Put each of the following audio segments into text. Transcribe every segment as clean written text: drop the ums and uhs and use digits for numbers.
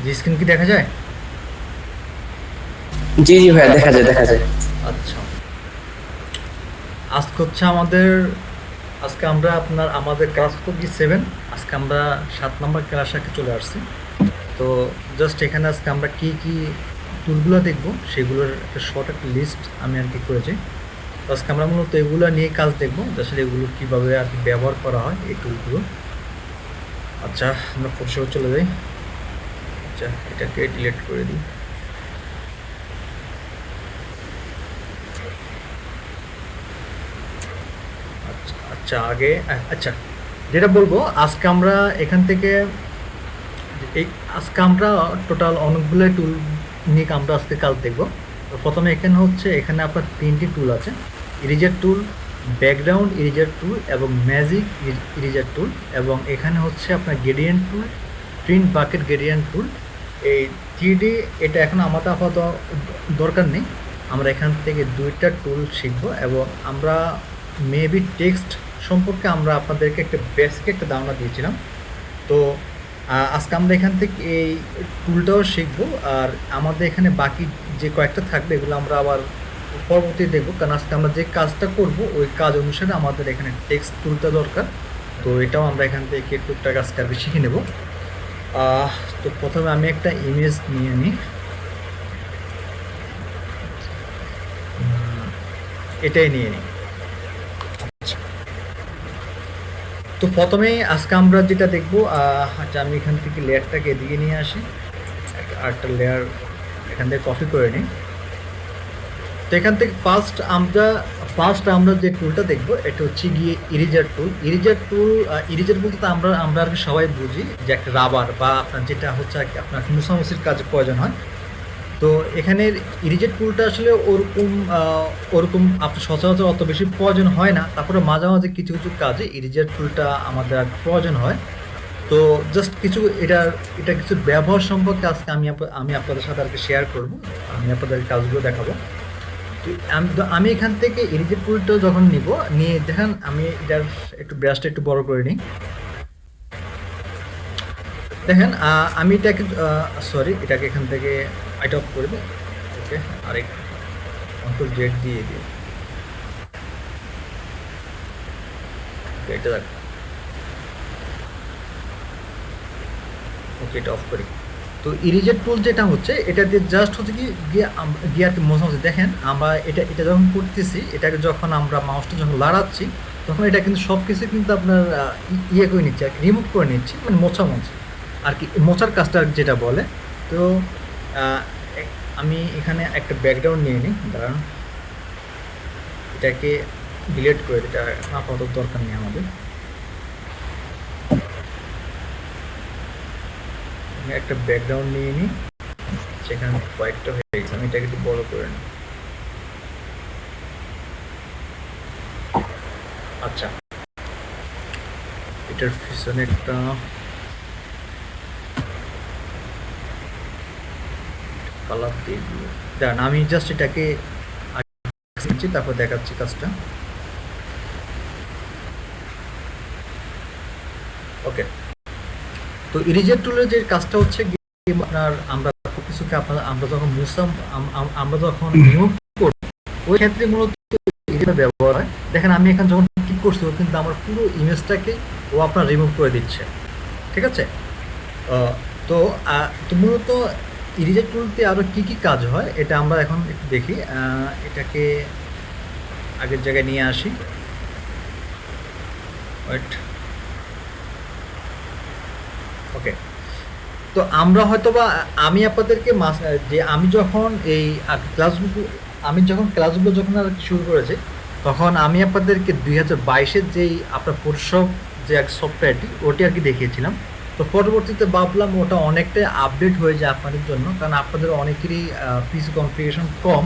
জি, screen কি দেখা যায়? জি জি ভাইয়া, দেখা যায় দেখা যায়। আচ্ছা, আজকে হচ্ছে আমাদের আজকে আমরা আমাদের ক্লাস তো কি 7। আজকে আমরা 7 নম্বর ক্লাসে চলে আসছি। তো জাস্ট এখানে আজকে আমরা কি কি টুলগুলো দেখব সেগুলোর একটা শর্ট একটা লিস্ট আমি আর কি করেছি। তো আজকে আমরা মূলত এগুলো নিয়ে কাজ দেখব, আসলে এগুলো কিভাবে আর কি ব্যবহার করা হয় এই টুলগুলো। আচ্ছা, আমরা ফটোশপে চলে যাই। আচ্ছা, এটাকে ডিলিট করে দিই। আচ্ছা আচ্ছা, আচ্ছা, যেটা বলবো আজকে আমরা এখান থেকে এই আজকে আমরা টোটাল অনেকগুলো টুল নিয়ে আমরা আজকে কাজ দেখব। তো প্রথমে এখানে আপনার 3টি টুল আছে: ইরেজার টুল, ব্যাকগ্রাউন্ড ইরেজার টুল এবং ম্যাজিক ইরেজার টুল। এবং এখানে হচ্ছে আপনার গ্রেডিয়েন্ট টুল, প্রিন্ট বাকেট গ্রেডিয়েন্ট টুল। এই 3D এটা এখন আমাদের আপাতত দরকার নেই। আমরা এখান থেকে 2টা টুল শিখব এবং আমরা মেবি টেক্সট সম্পর্কে আমরা আপনাদেরকে একটা বেসিক একটা ধারণা দিয়েছিলাম। তো আজকে আমরা এখান থেকে এই টুলটাও শিখবো। আর আমাদের এখানে বাকি যে কয়েকটা থাকবে এগুলো আমরা আবার পরবর্তী দেখবো, কারণ আজকে আমরা যে কাজটা করব ওই কাজ অনুসারে আমাদের এখানে টেক্সট টুলটা দরকার। তো এটাও আমরা এখান থেকে টুকটাক আজকে আর কি শিখে নেব। আহ, তো প্রথমে আমি একটা ইমেজ নিয়ে নিই। এটাই নিয়ে নিই। তো প্রথমেই আজকে আমরা যেটা দেখবো, আচ্ছা আমি এখান থেকে লেয়ারটাকে এদিকে নিয়ে আসি, আরেকটা লেয়ার এখান থেকে কপি করে নিই। তো এখান থেকে ফার্স্ট আমরা যে টুলটা দেখবো এটা হচ্ছে গিয়ে ইরেজার টুল। ইরেজার বলতে তো আমরা আমরা আর কি সবাই বুঝি যে একটা রাবার বা আপনার যেটা হচ্ছে আর কি আপনার মুছামুছির কাজে প্রয়োজন হয়। তো এখানের ইরেজার টুলটা আসলে ওরকম আপনার সচরাচর অত বেশি প্রয়োজন হয় না, তারপরে মাঝে মাঝে কিছু কিছু কাজে ইরেজার টুলটা আমাদের আর কি প্রয়োজন হয়। তো জাস্ট এটা কিছু ব্যবহার সম্পর্কে আজকে আমি আপনাদের সাথে আর কি শেয়ার করবো। আমি আপনাদের কাজগুলো দেখাবো। তো আমি এখান থেকে এডিটেড টুলটা যখন নিয়ে দেখেন, আমি এটার একটু ব্রাশটা একটু বড় করে নিই। দেখেন, আমি এটাকে সরি, এটাকে এখান থেকে আইট অফ করে দিই। ওকে, আরেক কন্ট্রোল জেড দিয়ে দিই। এটা দেখ, ওকে, এটা অফ করি। তো ইরেজার টুল যেটা হচ্ছে এটা দিয়ে জাস্ট হচ্ছে কি গিয়ে আর কি মোছামুছি। দেখেন আমরা এটা যখন করতেছি, এটাকে যখন আমরা মাউসটা যখন লাড়াচ্ছি তখন এটা কিন্তু সব কিছু কিন্তু আপনার ইয়ে করে নিচ্ছে আর কি, রিমুভ করে নিচ্ছে, মানে মোছামুছি আর কি, মোছার কাজটা আর কি যেটা বলে। তো আহ, আমি এখানে একটা ব্যাকগ্রাউন্ড নিয়ে নিই, দাঁড়ান। এটাকে ডিলিট করে দিই, এটা আপাতত দরকার নেই আমাদের। আমি একটা ব্যাকগ্রাউন্ড নিয়ে নিই, সেখানে কয়েকটা হয়ে গেছে, আমি এটাকে একটু বড় করে নিই। আচ্ছা, এটার পিছনে একটা কালার দিয়ে দিই। দাঁড়ান, আমি জাস্ট এটাকে আঁকছি, তারপর দেখাচ্ছি কাজটা। ওকে, তো ইরেজার টুলের যে কাজটা হচ্ছে গিয়ে আপনার আমরা কিছুকে আমরা যখন আমরা যখন রিমুভ করি ওই ক্ষেত্রে মূলত ইরেজার ব্যবহার হয়। দেখেন আমি এখানে যখন ক্লিক করছি ও কিন্তু আমার পুরো ইমেজটাকে ও আপনার রিমুভ করে দিচ্ছে। ঠিক আছে? আহ, তো তো মূলত ইরেজার টুলতে আরো কি কি কাজ হয় এটা আমরা এখন একটু দেখি। এটাকে আগের জায়গায় নিয়ে আসি। ওয়েট, ওকে। তো আমরা হয়তোবা আমি আপনাদেরকে যে আমি যখন এই ক্লাসগুলো যখন আর কি শুরু করেছি তখন আমি আপনাদেরকে 2022-এর যেই আপনার ফটোশপ যে এক সফটওয়্যারটি ওটি আর কি দেখিয়েছিলাম। তো পরবর্তীতে ভাবলাম ওটা অনেকটাই আপডেট হয়ে যায় আপনাদের জন্য, কারণ আপনাদের অনেকেরই পিসি কনফিগারেশন কম।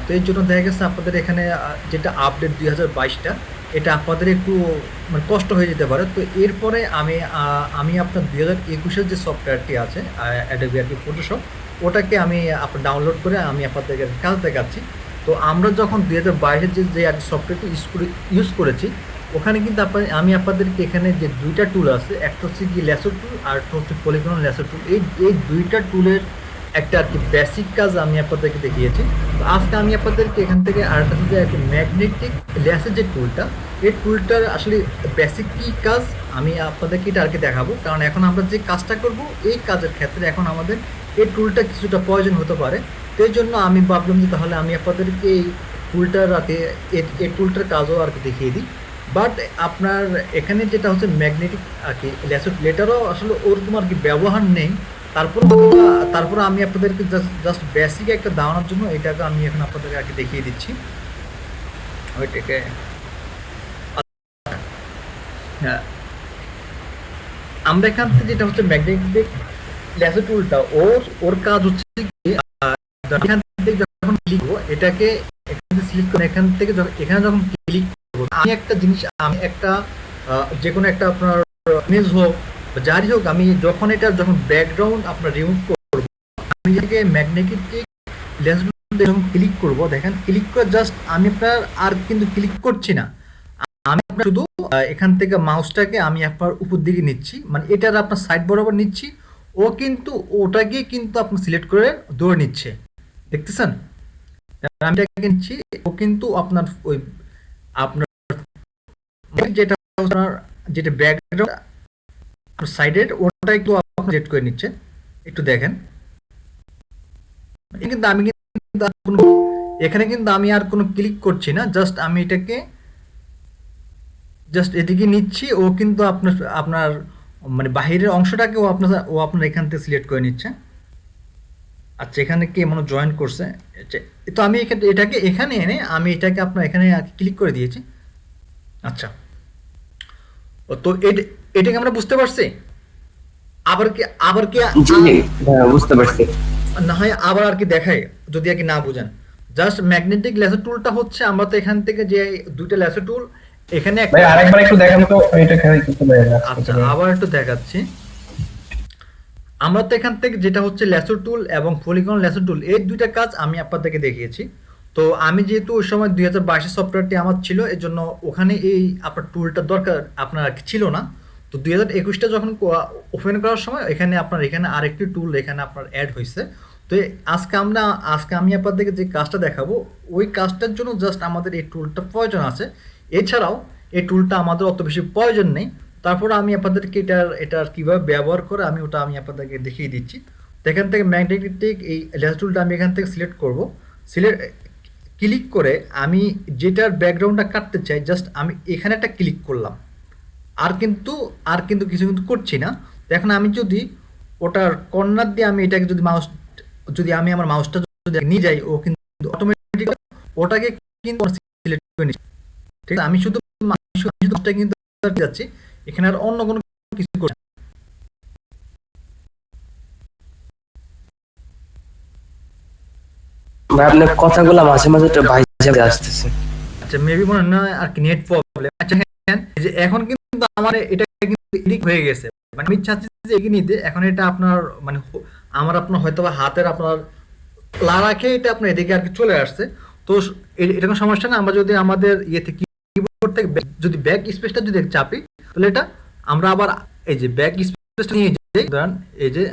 তো এর জন্য দেখা গেছে আপনাদের এখানে যেটা আপডেট 2022টা এটা আপনাদের একটু মানে কষ্ট হয়ে যেতে পারে। তো এরপরে আমি আপনার 2021-এর যে সফটওয়্যারটি আছে অ্যাডোবি আর কি ফটোশপ, ওটাকে আমি আপনার ডাউনলোড করে আমি আপনাদেরকে কাজ দেখাচ্ছি। তো আমরা যখন 2022-এর যে সফটওয়্যারটি ইউজ করেছি ওখানে কিন্তু আমি আপনাদেরকে এখানে যে দুইটা টুল আছে, একটা হচ্ছে কি ল্যাসো টুল আর একটা হচ্ছে পলিগন ল্যাসো টুল, এই দুইটা টুলের একটা আর কি বেসিক কাজ আমি আপনাদেরকে দেখিয়েছি। তো আজকে আমি আপনাদেরকে এখান থেকে আরেকটা হচ্ছে একটা ম্যাগনেটিক ল্যাসের যে টুলটা, এই টুলটার আসলে বেসিক কী কাজ আমি আপনাদেরকে এটা আর কি দেখাবো। কারণ এখন আমরা যে কাজটা করব এই কাজের ক্ষেত্রে এখন আমাদের এই টুলটা কিছুটা প্রয়োজন হতে পারে। তো এই জন্য আমি ভাবলাম যে তাহলে আমি আপনাদেরকে এই টুলটার আর কি এই টুলটার কাজও আর কি দেখিয়ে দিই। বাট আপনার এখানে যেটা হচ্ছে ম্যাগনেটিক আর কি ল্যাসো প্লেটারও আসলে ওরকম আর কি ব্যবহার নেই। তারপর তারপর আমি আপনাদেরকে জাস্ট বেসিক একটা ধারণার জন্য এটাকে আমি এখন আপনাদেরকে আর কি দেখিয়ে দিচ্ছি ওইটাকে। হ্যাঁ, আমরা এখান থেকে যেটা হচ্ছে ম্যাগনেটিক ল্যাসো টুলটা ওর কাজ হচ্ছে কি, এখান থেকে যখন ক্লিক করবো এটাকে এখান থেকে সিলেক্ট করে এখান থেকে এখানে যখন ক্লিক করবো আমি একটা জিনিস আমি একটা যে কোনো একটা আপনার ইমেজ হোক বা যারই হোক, আমি যখন যখন ব্যাকগ্রাউন্ড আপনার রিমুভ করবো আমি এটাকে ম্যাগনেটিক লেন্স যখন ক্লিক করবো, দেখেন ক্লিক করে জাস্ট আমি আপনার আর কিন্তু ক্লিক করছি না, আমি আপনার শুধু এখান থেকে মাউসটাকে আমি আপনার উপর দিকে নিচ্ছি, মানে এটার আপনার সাইড বরাবর নিচ্ছি, ও কিন্তু ওটাকে কিন্তু আপনার সিলেক্ট করে ধরে নিচ্ছে, দেখতেছেন? আমি এটাকে নিচ্ছি, ও কিন্তু আপনার ওই আপনার যেটা আপনার যেটা ব্যাকগ্রাউন্ড সাইডের ওটা একটু আপনার সিলেক্ট করে নিচ্ছে, একটু দেখেন। কিন্তু আমি কিন্তু এখানে কিন্তু আমি আর কোনো ক্লিক করছি না, জাস্ট আমি এটাকে জাস্ট এদিকে নিচ্ছি, ও কিন্তু আপনার আপনার মানে বাহিরের অংশটাকে ও আপনার এখান থেকে সিলেক্ট করে নিচ্ছে। আচ্ছা, এখানে কি মনে জয়েন করছে? আচ্ছা, তো আমি এটাকে এখানে এনে আমি এটাকে আপনার এখানে ক্লিক করে দিয়েছি। আচ্ছা, তো এটাকে আমরা বুঝতে পারছি। আবার কি জি, হ্যাঁ, বুঝতে পারছি। না হয় আবার আর কি দেখাই যদি আর কি না বুঝেন। জাস্ট ম্যাগনেটিক লেসার টুলটা হচ্ছে আমরা তো এখান থেকে যে দুইটা লেসার টুল এখানে ভাই আরেকবার একটু দেখান তো এটা খেয়াল করতে পারি না। আচ্ছা, আবার একটু দেখাচ্ছি। আমরা তো এখান থেকে যেটা হচ্ছে ল্যাসো টুল এবং পলিগন ল্যাসো টুল এই দুইটা কাজ আমি আপনাদেরকে দেখিয়েছি। তো আমি যেহেতু ওই সময় 2022 সফটওয়্যারটি আমার ছিল, এর জন্য ওখানে এই আপনার টুলটা দরকার আপনার ছিল না। তো 2021টা যখন ওপেন করার সময় এখানে আরেকটি টুল এখানে আপনার অ্যাড হয়েছে। তো আজকে আমি আপনাদেরকে যে কাজটা দেখাবো ওই কাজটার জন্য জাস্ট আমাদের এই টুলটা প্রয়োজন আছে। এছাড়াও এই টুলটা আমাদের অত বেশি প্রয়োজন নেই। তারপর আমি আপনাদেরকে এটার কীভাবে ব্যবহার করে আমি আপনাদেরকে দেখিয়ে দিচ্ছি। তো এখান থেকে ম্যাগনেটিক এই লেন্স টুলটা আমি এখান থেকে সিলেক্ট করব। সিলেক্ট ক্লিক করে আমি যেটার ব্যাকগ্রাউন্ডটা কাটতে চাই জাস্ট আমি এখানে একটা ক্লিক করলাম, আর কিন্তু কিছু কিন্তু করছি না। তো এখন আমি যদি ওটার কর্নার দিয়ে আমি এটাকে যদি আমি আমার মাউসটা যদি নিয়ে যাই, ও কিন্তু অটোমেটিক ওটাকে কিন্তু সিলেক্ট করে নিচ্ছে। ঠিক আছে, আমি শুধু কিন্তু যাচ্ছি, এখানে আর অন্য কোনো কিছু করছি না। ভাই আপনার কথাগুলো মাঝে মাঝে একটু ভাইজে আসতেছে। আচ্ছা, মেবি মনে হয় না আর কি নেট প্রবলেম। আচ্ছা হ্যাঁ, এই যে এখন কিন্তু আমার এটা কিন্তু এডিট হয়ে গেছে, মানে আমি চাচ্ছি যে এগিয়ে নিতে। এখন এটা আপনার মানে আপনার হয়তো বা হাতের আপনার রাখে এটা আপনার এদিকে আর কি চলে আসছে। তো এটা কোনো সমস্যা না। আমরা যদি আমাদের ইয়ে থেকে কিবোর্ড থেকে যদি ব্যাক স্পেসটা যদি চাপি, তাহলে এটা আমরা আবার এই যে ব্যাক স্পেসটা নিয়ে যাই, ধরেন এই যে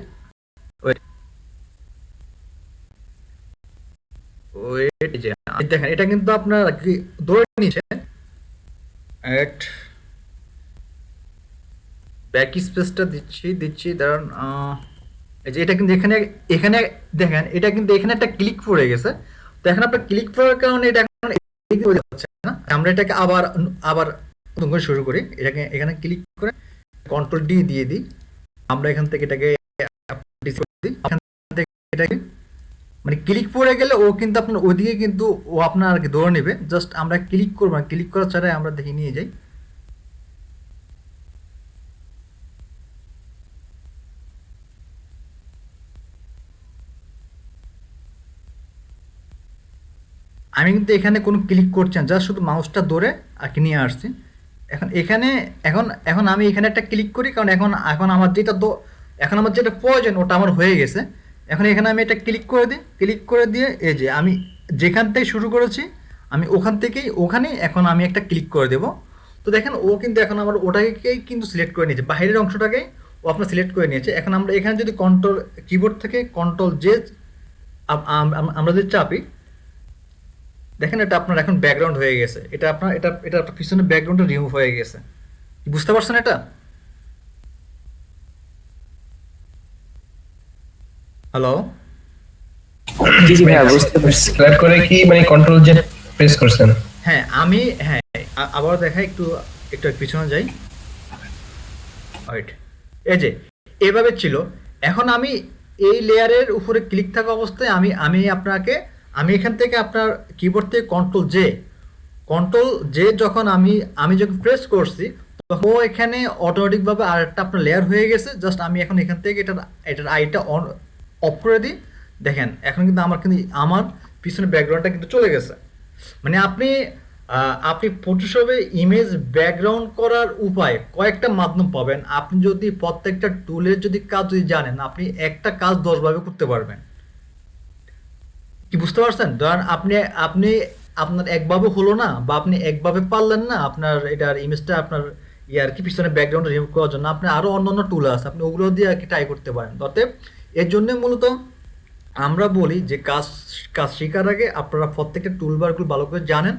দেখেন এটা কিন্তু আপনার কি ধরে নিচ্ছে এট ব্যাক স্পেসটা দিচ্ছি দাঁড়ান। এই যে এটা কিন্তু এখানে এখানে দেখেন এটা কিন্তু এখানে একটা ক্লিক পড়ে গেছে। তো এখন আপনার ক্লিক পড়ার কারণে এটা এখন এদিকে হয়ে যাচ্ছে না। আমরা এটাকে আবার নতুন করে শুরু করি। এটাকে এখানে ক্লিক করে কন্ট্রোল ডি দিয়ে দিই। আমরা এখান থেকে এটাকে এখান থেকে এটাকে মানে ক্লিক পড়ে গেলে ও কিন্তু আপনার ওইদিকে কিন্তু ও আপনার আর কি ধরে নেবে। জাস্ট আমরা ক্লিক করবো, ক্লিক করার ছাড়াই আমরা দেখে নিয়ে যাই। আমি কিন্তু এখানে কোনো ক্লিক করছি না, জাস্ট শুধু মাউসটা ধরে আর কি নিয়ে আসছি। এখন এখানে এখন এখন আমি এখানে একটা ক্লিক করি, কারণ এখন এখন আমার এখন আমার যেটা প্রয়োজন ওটা আমার হয়ে গেছে। এখন এখানে আমি এটা ক্লিক করে দিই, ক্লিক করে দিয়ে এই যে আমি যেখান থেকে শুরু করেছি আমি ওখান থেকেই ওখানে এখন আমি একটা ক্লিক করে দেব। তো দেখেন ও কিন্তু এখন আমার ওটাকেই কিন্তু সিলেক্ট করে নিয়েছে, বাইরের অংশটাকে ও আপনার সিলেক্ট করে নিয়েছে। এখন আমরা এখানে যদি কন্ট্রোল কিবোর্ড থেকে কন্ট্রোল জে আমরা যদি চাপি, দেখেন এটা আপনার এখন ব্যাকগ্রাউন্ড হয়ে গেছে, এটা আপনার এটা আপনার পিছনে ব্যাকগ্রাউন্ডটা রিমুভ হয়ে গেছে। বুঝতে পারছেন এটা? হ্যালো? জি জি ভাইয়া বুঝতে পারছি। সিলেক্ট করে কি মানে কন্ট্রোল জেড প্রেস করছেন? হ্যাঁ আমি, হ্যাঁ আবার দেখাই, একটু একটু পিছনে যাই। ওয়েট, এই যে এভাবে ছিল। এখন আমি এই লেয়ারের উপরে ক্লিক থাকা অবস্থায় আমি আমি আপনাকে আমি এখান থেকে আপনার কিবোর্ড থেকে কন্ট্রোল জে যখন আমি আমি যখন প্রেস করছি, তখন ও এখানে অটোমেটিকভাবে আরেকটা আপনার লেয়ার হয়ে গেছে। জাস্ট আমি এখন এখান থেকে এটার আইটা অন অফ করে দিই। দেখেন এখন কিন্তু আমার পিছনে ব্যাকগ্রাউন্ডটা কিন্তু চলে গেছে। মানে আপনি ফটোশপে ইমেজ ব্যাকগ্রাউন্ড করার উপায় কয়েকটা মাধ্যম পাবেন। আপনি যদি প্রত্যেকটা টুলের যদি কাজ যদি জানেন, আপনি একটা কাজ 10 ভাবে করতে পারবেন। কি বুঝতে পারছেন? ধরেন আপনি আপনি আপনার একভাবে হলো না, বা আপনি একভাবে পারলেন না আপনার এটার ইমেজটা আপনার আর কি পিছনে ব্যাকগ্রাউন্ড রিমুভ করার জন্য, আপনি আরো অন্যান্য টুল আছে, আপনি ওগুলো দিয়ে আর কি ট্রাই করতে পারেন। অতএব এর জন্য মূলত আমরা বলি যে কাজ কাজ শেখার আগে আপনারা প্রত্যেকটা টুলবারগুলো ভালো করে জানেন।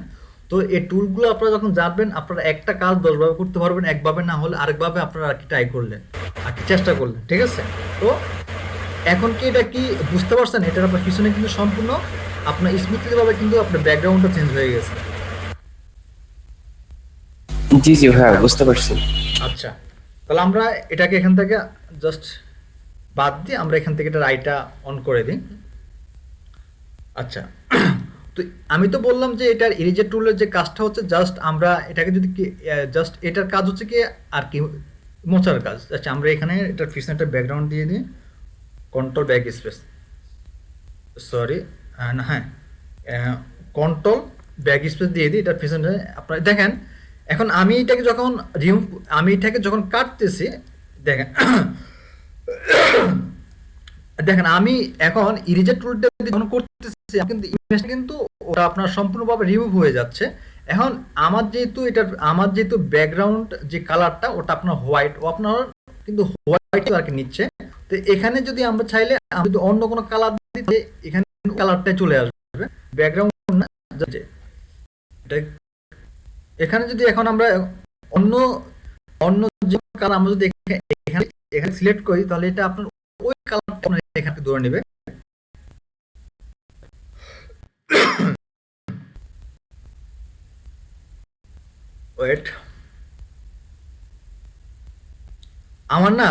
তো এই টুলগুলো আপনারা যখন জানবেন, আপনারা একটা কাজ 10 ভাবে করতে পারবেন, একভাবে না হলে আরেকভাবে আপনারা আর কি ট্রাই করলেন, আর কি চেষ্টা করলেন। ঠিক আছে? তো এখন কি এটা কি বুঝতে পারছেন? এটার আপনার পিছনে কিন্তু সম্পূর্ণ আপনার স্মুথলি ভাবে কিন্তু আপনার ব্যাকগ্রাউন্ডটা চেঞ্জ হয়ে গেছে। জি জি ভাইয়া বুঝতে পারছি। আচ্ছা, তাহলে আমরা এটাকে এখান থেকে জাস্ট বাদ দিয়ে আমরা এখান থেকে এটা রাইটা অন করে দিই। আচ্ছা, তো আমি তো বললাম যে এটার ইরেজার টুলের যে কাজটা হচ্ছে জাস্ট আমরা এটাকে যদি কি জাস্ট এটার কাজ হচ্ছে কি আর কি মোছার কাজ। আচ্ছা, আমরা এখানে এটার পিছনে একটা ব্যাকগ্রাউন্ড দিয়ে দিই, কন্ট্রোল ব্যাক স্পেস, সরি, না হ্যাঁ, কন্ট্রোল ব্যাক স্পেস দিয়ে দিই এটার পিছনে। আপনারা দেখেন এখন আমি এটাকে যখন কাটতেছি, দেখেন দেখেন আমি এখন ইরেজার টুলটা যখন করতেছি, কিন্তু ইমেজটা কিন্তু ওটা আপনার সম্পূর্ণভাবে রিমুভ হয়ে যাচ্ছে। এখন আমার যেহেতু ব্যাকগ্রাউন্ড যে কালারটা ওটা আপনার হোয়াইট, ও আপনার কিন্তু হোয়াইট আর কি নিচ্ছে। তো এখানে যদি আমরা চাইলে আমি যদি অন্য কোনো কালার দিতে, এখানে কালারটা চলে আসবে ব্যাকগ্রাউন্ড না, এটা এখানে যদি এখন আমরা অন্য অন্য যে কালার আমরা যদি এখানে এখানে সিলেক্ট করি, তাহলে এটা আপনার ওই কালারটা আপনার এখানে ধরে নেবে। ওয়েট, আমার না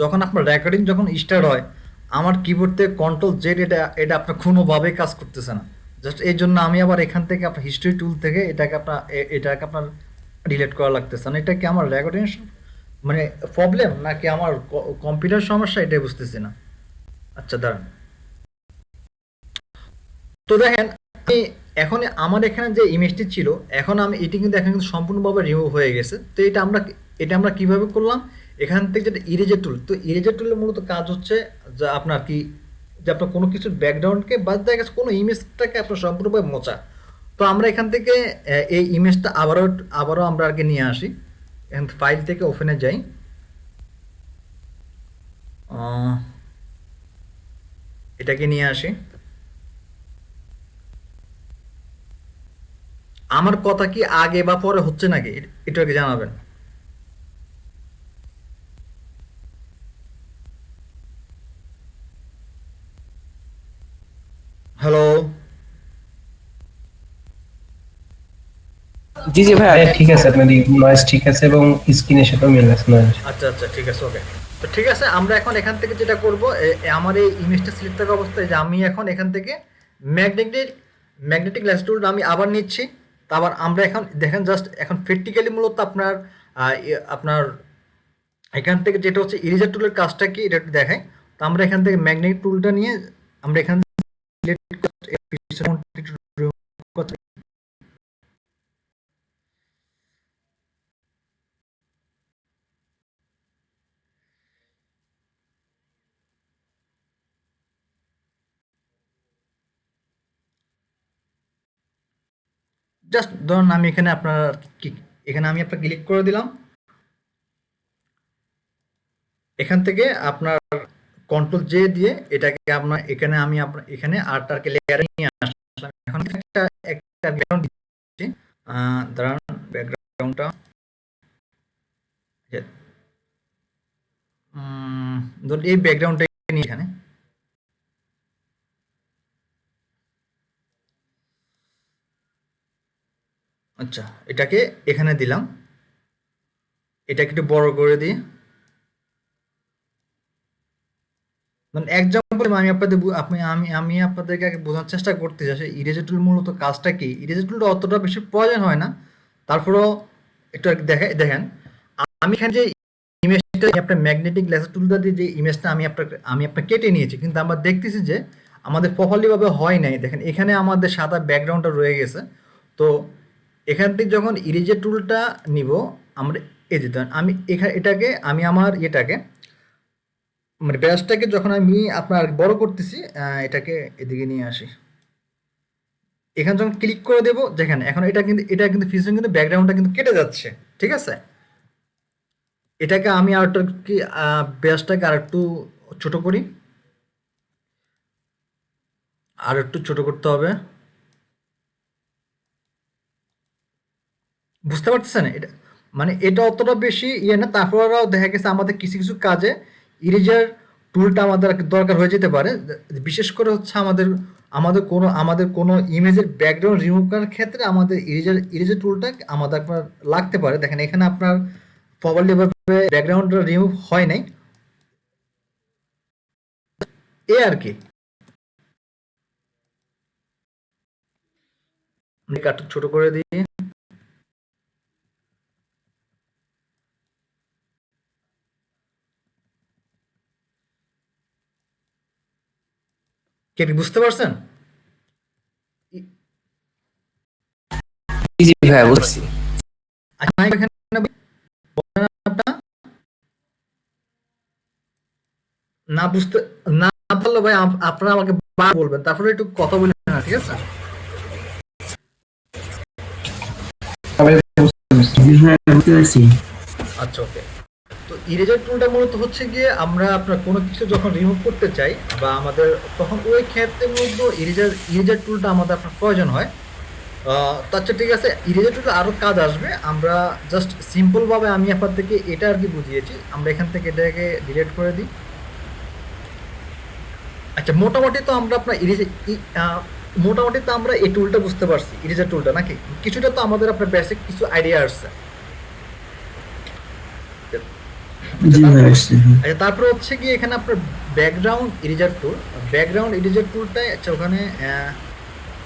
যখন আপনার রেকর্ডিং যখন স্টার্ট হয়, আমার কিবোর্ড থেকে কন্ট্রোল জেড এটা আপনার কোনোভাবেই কাজ করতেছে না। জাস্ট এই জন্য আমি আবার এখান থেকে আপনার হিস্ট্রি টুল থেকে এটাকে আপনার ডিলিট করা লাগতেছে না। এটা কি আমার রেকর্ডিং মানে প্রবলেম, নাকি আমার কম্পিউটার সমস্যা, এটাই বুঝতেছি না। আচ্ছা দাঁড়ান, তো দেখেন আমি এখন আমার এখানে যে ইমেজটি ছিল, এখন আমি এটি কিন্তু এখন কিন্তু সম্পূর্ণভাবে রিমুভ হয়ে গেছে। তো এটা আমরা কিভাবে করলাম? এখান থেকে যেটা ইরেজার টুল, তো ইরেজার টুলের মূলত কাজ হচ্ছে যে আপনার কি, যে আপনার কোনো কিছুর ব্যাকগ্রাউন্ডকে বাদ দিয়ে গেছে, কোনো ইমেজটাকে আপনার সম্পূর্ণভাবে মোছা। তো আমরা এখান থেকে এই ইমেজটা আবারও আমরা আর কি নিয়ে আসি। এখান ফাইল থেকে ওপেনে যাই, এটাকে নিয়ে আসি। আমার কথা কি আগে বা পরে হচ্ছে নাকি একটু আগে জানাবেন। হ্যালো? জি জি ভাইয়া। হ্যাঁ ঠিক আছে, আপনার নয়েজ ঠিক আছে এবং স্ক্রিনের সাথেও মিল আছে নয়েজ। আচ্ছা আচ্ছা, ঠিক আছে, ওকে। তো ঠিক আছে, আমরা এখন এখান থেকে যেটা করব, আমার এই ইমেজটা সিলেক্ট থাকা অবস্থায় যে আমি এখন এখান থেকে ম্যাগনেটিক ম্যাগনেটিক লেন্স টুলটা আমি আবার নিচ্ছি। তো আবার আমরা এখন দেখেন জাস্ট এখন প্র্যাকটিক্যালি মূলত আপনার এখান থেকে যেটা হচ্ছে ইরেজার টুলের কাজটা কি এটা একটু দেখাই। তো আমরা এখান থেকে ম্যাগনেটিক টুলটা নিয়ে আমরা এখান জাস্ট ধরুন আমি এখানে আপনার কি এখানে আমি আপনার ক্লিক করে দিলাম। এখান থেকে আপনার কন্ট্রোল জে দিয়ে এটাকে আপনার এখানে আমি আপনার এখানে আর্টটাকে লেয়ারে নিয়ে আসলাম। এখন একটা একটা ব্যাকগ্রাউন্ড দিচ্ছি। দাঁড়ান, ব্যাকগ্রাউন্ডটা ধরুন এই ব্যাকগ্রাউন্ডটা নিয়ে এখানে আচ্ছা এটাকে এখানে দিলাম। এটাকে একটু বড় করে দিই। মানে এক্সাম্পল আমি আপনাদের আমি আপনাদেরকে আগে বোঝার চেষ্টা করতে চাই ইরেজার টুল মূলত কাজটা কি। ইরেজার টুলটা অতটা বেশি প্রয়োজন হয় না, তারপরেও একটু দেখেন আমি এখানে যে ইমেজটা আপনার ম্যাগনেটিক লেজার টুলটা দিয়ে যে ইমেজটা আমি আপনার কেটে নিয়েছি, কিন্তু আমরা দেখতেছি যে আমাদের প্রপারলি ভাবে হয় নাই। দেখেন এখানে আমাদের সাদা ব্যাকগ্রাউন্ডটা রয়ে গেছে। তো এখান থেকে যখন ইরেজার টুলটা নিব আমরা এই যে আমি এটাকে আমি আমার এটাকে মানে ব্রাশটাকে যখন আমি আপনার বড় করতেছি, এটাকে এদিকে নিয়ে আসি। এখানে যখন ক্লিক করে দেব, যেখানে এখন এটা কিন্তু ফিজিং কিন্তু ব্যাকগ্রাউন্ডটা কিন্তু কেটে যাচ্ছে, ঠিক আছে। এটাকে আমি আর একটু কি ব্রাশটাকে আর একটু ছোট করি, আর একটু ছোট করতে হবে। বুঝতে পারতেছেন এটা মানে এটা অতটা বেশি ইয়ে না, তারপরেও দেখা গেছে আমাদের কিছু কিছু কাজে ইরেজার টুলটা আমাদের দরকার হয়ে যেতে পারে। বিশেষ করে হচ্ছে আমাদের কোনো ইমেজের ব্যাকগ্রাউন্ড রিমুভ করার ক্ষেত্রে আমাদের ইরেজার টুলটা আমাদের আপনার লাগতে পারে। দেখেন এখানে আপনার প্রপারলি ভাবে ব্যাকগ্রাউন্ডটা রিমুভ হয় নাই, এ আর কি। আমি একটু ছোট করে দিই। কে বুঝতে পারছেন? জি জি ভাইয়া বুঝছি। আচ্ছা, আমি এখানে বলেন আপনারটা। না বুঝতে না পারলে ভাই আপনারা আমাকে বলবেন, তারপরে একটু কথা বলি না, ঠিক আছে? সবাই বুঝতে পারছি। জি ভাইয়া বুঝতে পারছি। আচ্ছা, ওকে। তো ইরেজার টুলটা মূলত হচ্ছে গিয়ে আমরা আপনার কোনো কিছু যখন রিমুভ করতে চাই বা আমাদের তখন ওই ক্ষেত্রের মধ্যে ইরেজার টুলটা আমাদের আপনার প্রয়োজন হয়। তো আচ্ছা ঠিক আছে, ইরেজার টুলে আরও কাজ আসবে। আমরা জাস্ট সিম্পলভাবে আমি আপনাদেরকে এটা আর কি বুঝিয়েছি। আমরা এখান থেকে এটাকে ডিলিট করে দিই। আচ্ছা, মোটামুটি তো আমরা আপনার মোটামুটি তো আমরা এই টুলটা বুঝতে পারছি, ইরেজার টুলটা, নাকি কিছুটা তো আমাদের আপনার বেসিক কিছু আইডিয়া আসছে। জি ভাইয়া বুঝছি। আচ্ছা, তারপরে হচ্ছে কি এখানে আপনার ব্যাকগ্রাউন্ড ইরেজার টুলটাই আচ্ছা ওখানে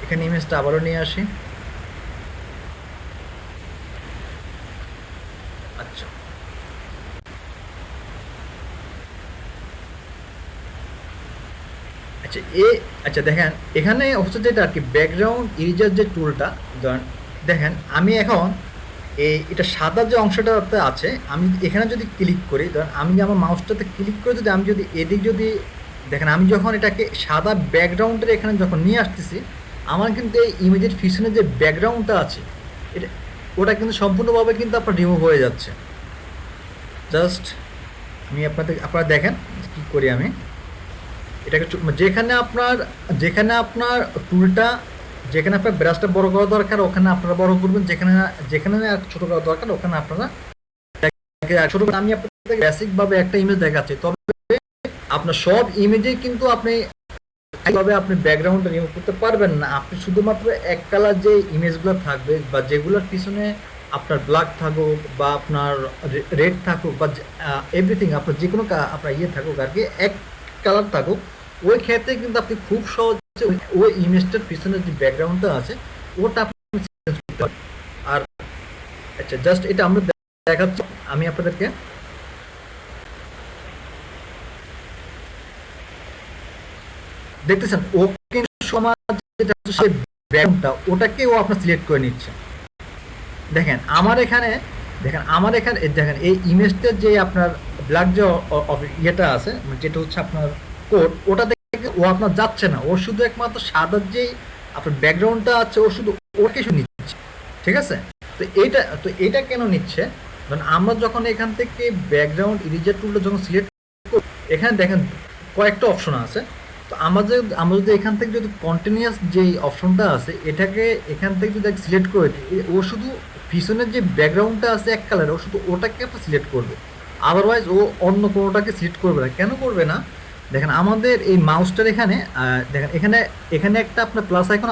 এখানে ইমেজটা আবারও নিয়ে আসি। আচ্ছা আচ্ছা আচ্ছা দেখেন এখানে হচ্ছে যেটা আর কি ব্যাকগ্রাউন্ড ইরেজার যে টুলটা, দেখেন আমি এখন এটা সাদা যে অংশটাতে আছে, আমি এখানে যদি ক্লিক করি, ধরেন আমি আমার মাউসটাতে ক্লিক করে যদি আমি যদি এদিক যদি দেখেন আমি যখন এটাকে সাদা ব্যাকগ্রাউন্ডের এখানে যখন নিয়ে আসতেছি, আমার কিন্তু এই ইমেজের পিছনে যে ব্যাকগ্রাউন্ডটা আছে এটা ওটা কিন্তু সম্পূর্ণভাবে কিন্তু আপনার রিমুভ হয়ে যাচ্ছে। জাস্ট আমি আপনারা দেখেন কি করি আমি এটাকে যেখানে আপনার টুলটা যেখানে আপনার ব্রাশটা বড় করা দরকার ওখানে আপনারা বড় করবেন, যেখানে যেখানে ছোট করা দরকার ওখানে আপনারা ছোট। আমি আপনাদের বেসিক ভাবে একটা ইমেজ দেখাচ্ছি, তবে আপনার সব ইমেজেই কিন্তু আপনি ব্যাকগ্রাউন্ডটা রিমুভ করতে পারবেন না। আপনি শুধুমাত্র এক কালার যে ইমেজগুলো থাকবে বা যেগুলোর পিছনে আপনার ব্ল্যাক থাকুক বা আপনার রেড থাকুক বা এভরিথিং আপনার যে কোনো আপনার থাকুক আর কি, এক কালার থাকুক, ওই ক্ষেত্রে কিন্তু আপনি খুব সহজে ওই ইমেজটার পিছনে যে ব্যাকগ্রাউন্ডটা আছে ওটা আপনি চেঞ্জ করতে পারবেন। আর আচ্ছা জাস্ট এটা আমরা দেখাচ্ছি আমি আপনাদেরকে। দেখতেছেন ও কিন্তু সমাজ যেটা সেই ব্যাকগ্রাউন্ডটা ওটাকে ও আপনার সিলেক্ট করে নিচ্ছে। দেখেন আমার এখানে দেখেন এই ইমেজটার যে আপনার ব্ল্যাক যে ইয়েটা আছে যেটা হচ্ছে আপনার কোড, ওটা দেখে ও আপনার যাচ্ছে না, ও শুধু একমাত্র সাদার যে আপনার ব্যাকগ্রাউন্ডটা আছে ও শুধু ওকে নিচ্ছে, ঠিক আছে। তো এটা কেন নিচ্ছে, কারণ আমরা যখন এখান থেকে ব্যাকগ্রাউন্ড ইরেজার টুলটা যখন সিলেক্ট করব, এখানে দেখেন কয়েকটা অপশন আছে। তো আমরা যদি এখান থেকে যদি কন্টিনিউয়াস যেই অপশনটা আছে এটাকে এখান থেকে যদি সিলেক্ট করে দিই, ও শুধু পিছনের যে ব্যাকগ্রাউন্ডটা আছে এক কালার, ও শুধু ওটাকে একটা সিলেক্ট করবে, আদারওয়াইজ ও অন্য কোনোটাকে সিলেক্ট করবে না। কেন করবে না, দেখেন আমাদের এই মাউসটার এখানে দেখেন এখানে এখানে একটা আপনার প্লাস আইকন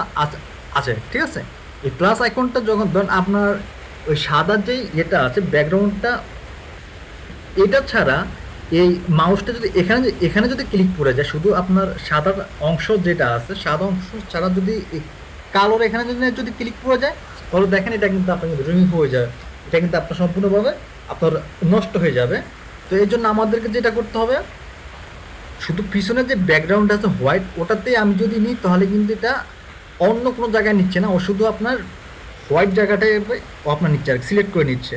আছে, ঠিক আছে। এই প্লাস আইকনটা যখন ধরেন আপনার ওই সাদা যেই এটা আছে ব্যাকগ্রাউন্ডটা, এটা ছাড়া এই মাউসটা যদি এখানে যদি ক্লিক করে যায়, শুধু আপনার সাদা অংশ যেটা আছে সাদা অংশ ছাড়া যদি এই কালোর এখানে যদি ক্লিক করে যায়, তাহলে দেখেন এটা কিন্তু আপনার রিমুভ হয়ে যায়, এটা কিন্তু আপনার সম্পূর্ণভাবে আপনার নষ্ট হয়ে যাবে। তো এই জন্য আমাদেরকে যেটা করতে হবে, শুধু পিছনের যে ব্যাকগ্রাউন্ড আছে হোয়াইট, ওটাতেই আমি যদি নিই তাহলে কিন্তু এটা অন্য কোনো জায়গায় নিচ্ছে না, ও শুধু আপনার হোয়াইট জায়গাটায় ও আপনার নিচ্ছে আর সিলেক্ট করে নিচ্ছে।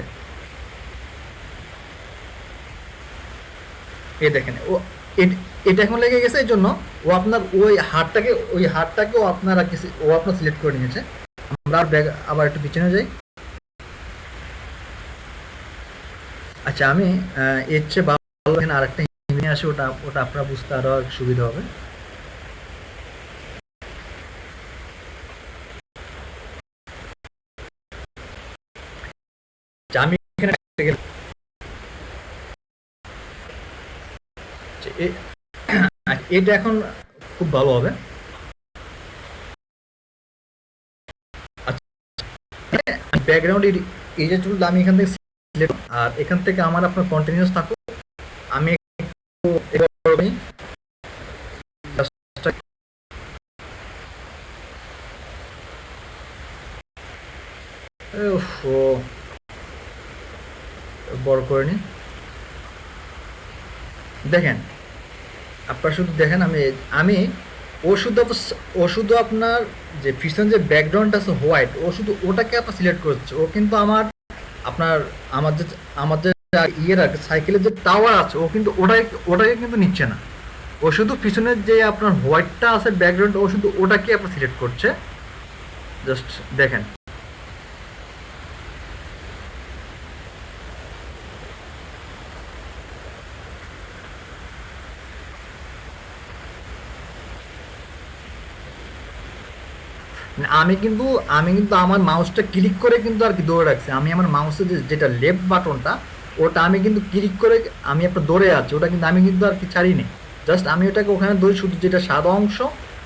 এই দেখেন এটা এখন লেগে গেছে, এই জন্য ও আপনার ওই হারটাকে ও আপনার সিলেক্ট করে নিয়েছে। আমরা আবার একটু পিছনে যাই। আচ্ছা, আমি এর চেয়ে ভালো এখানে আরেকটা ইমেজ আসে, ওটা ওটা আপনারা বুঝতে আরো সুবিধা হবে। আচ্ছা, আমি এখানে এটা এখন খুব ভালো হবে। ব্যাকগ্রাউন্ড এই যে টুল আমি এখান থেকে সিলেক্ট, আর এখান থেকে আমার আপনার কন্টিনিউয়াস থাকুক, আমি বড় করে নি। দেখেন আপনার শুধু দেখেন আমি ও শুধু আপনার যে পিছন যে ব্যাকগ্রাউন্ড আছে হোয়াইট, ও শুধু ওটাকে আপনার সিলেক্ট করছে। ও কিন্তু আপনার আমাদের ইয়ের সাইকেলের যে টাওয়ার আছে, ও কিন্তু ওটাকে কিন্তু নিচ্ছে না। ও শুধু পিছনের যে আপনার হোয়াইটটা আছে ব্যাকগ্রাউন্ড, ও শুধু ওটাকে আপনার সিলেক্ট করছে। জাস্ট দেখেন, আমি কিন্তু আমার মাউসটা ক্লিক করে কিন্তু আর কি ধরে রাখছি। আমি আমার মাউসের যেটা লেফট বাটনটা, ওটা আমি কিন্তু ক্লিক করে আমি একটা ধরে আছি, ওটা কিন্তু আমি কিন্তু আর কি ছাড়িনি। জাস্ট আমি ওটাকে ওখানে ধরে, শুধু যেটা সাদা অংশ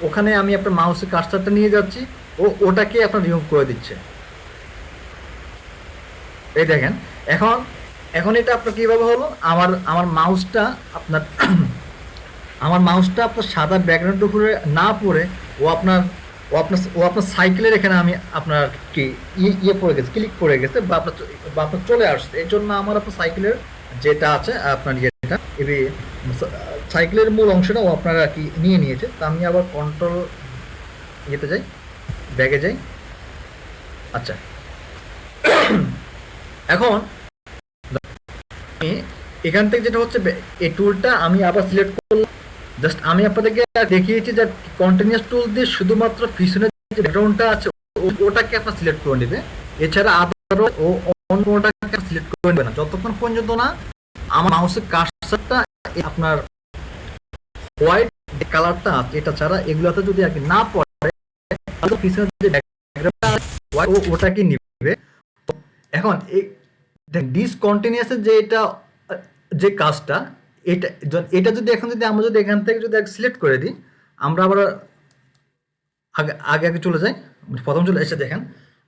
ওখানে আমি আপনার মাউসের কার্সারটা নিয়ে যাচ্ছি, ওটাকে আপনার রিমুভ করে দিচ্ছে। এই দেখেন এখন এখন এটা আপনার কীভাবে হলো, আমার মাউসটা আপনার আমার মাউসটা আপনার সাদা ব্যাকগ্রাউন্ডের উপরে না পড়ে ও আপনার সাইকেলের এখানে আমি আপনার কি ইয়ে পড়ে গেছে, ক্লিক পড়ে গেছে, বা আপনার চলে আসছে। এই জন্য আমার আপনার সাইকেলের যেটা আছে আপনার ইয়েটা সাইকেলের মূল অংশটা ও আপনারা আর কি নিয়ে নিয়েছে। তা আমি আবার কন্ট্রোল ইয়েতে যাই, ব্যাগে যাই। আচ্ছা, এখন এখান থেকে যেটা হচ্ছে, এই টুলটা আমি আবার সিলেক্ট করলাম। জাস্ট আমি আপনাদেরকে দেখিয়েছি যে কন্টিনিউয়াস টুল দিয়ে শুধুমাত্র পিছনের যে ব্যাকগ্রাউন্ডটা আছে ওটাকে আপনার সিলেক্ট করে নেবে, এছাড়া আদার ও অন্য কোনোটাকে সিলেক্ট করে নেবে না, যতক্ষণ পর্যন্ত না আমার মাউসের কার্সারটা আপনার হোয়াইট যে কালারটা আছে এটা ছাড়া এগুলোতে যদি আর কি না পড়ে, তাহলে পিছনের যে ব্যাকগ্রাউন্ডটা ওটাকে নিবে। এখন এই ডিসকন্টিনিউয়াসের যে যে কাজটা, এটা যদি আমরা যদি এখান থেকে যদি সিলেক্ট করে দিই, আমরা আবার আগে চলে যাই, প্রথম চলে এসে দেখেন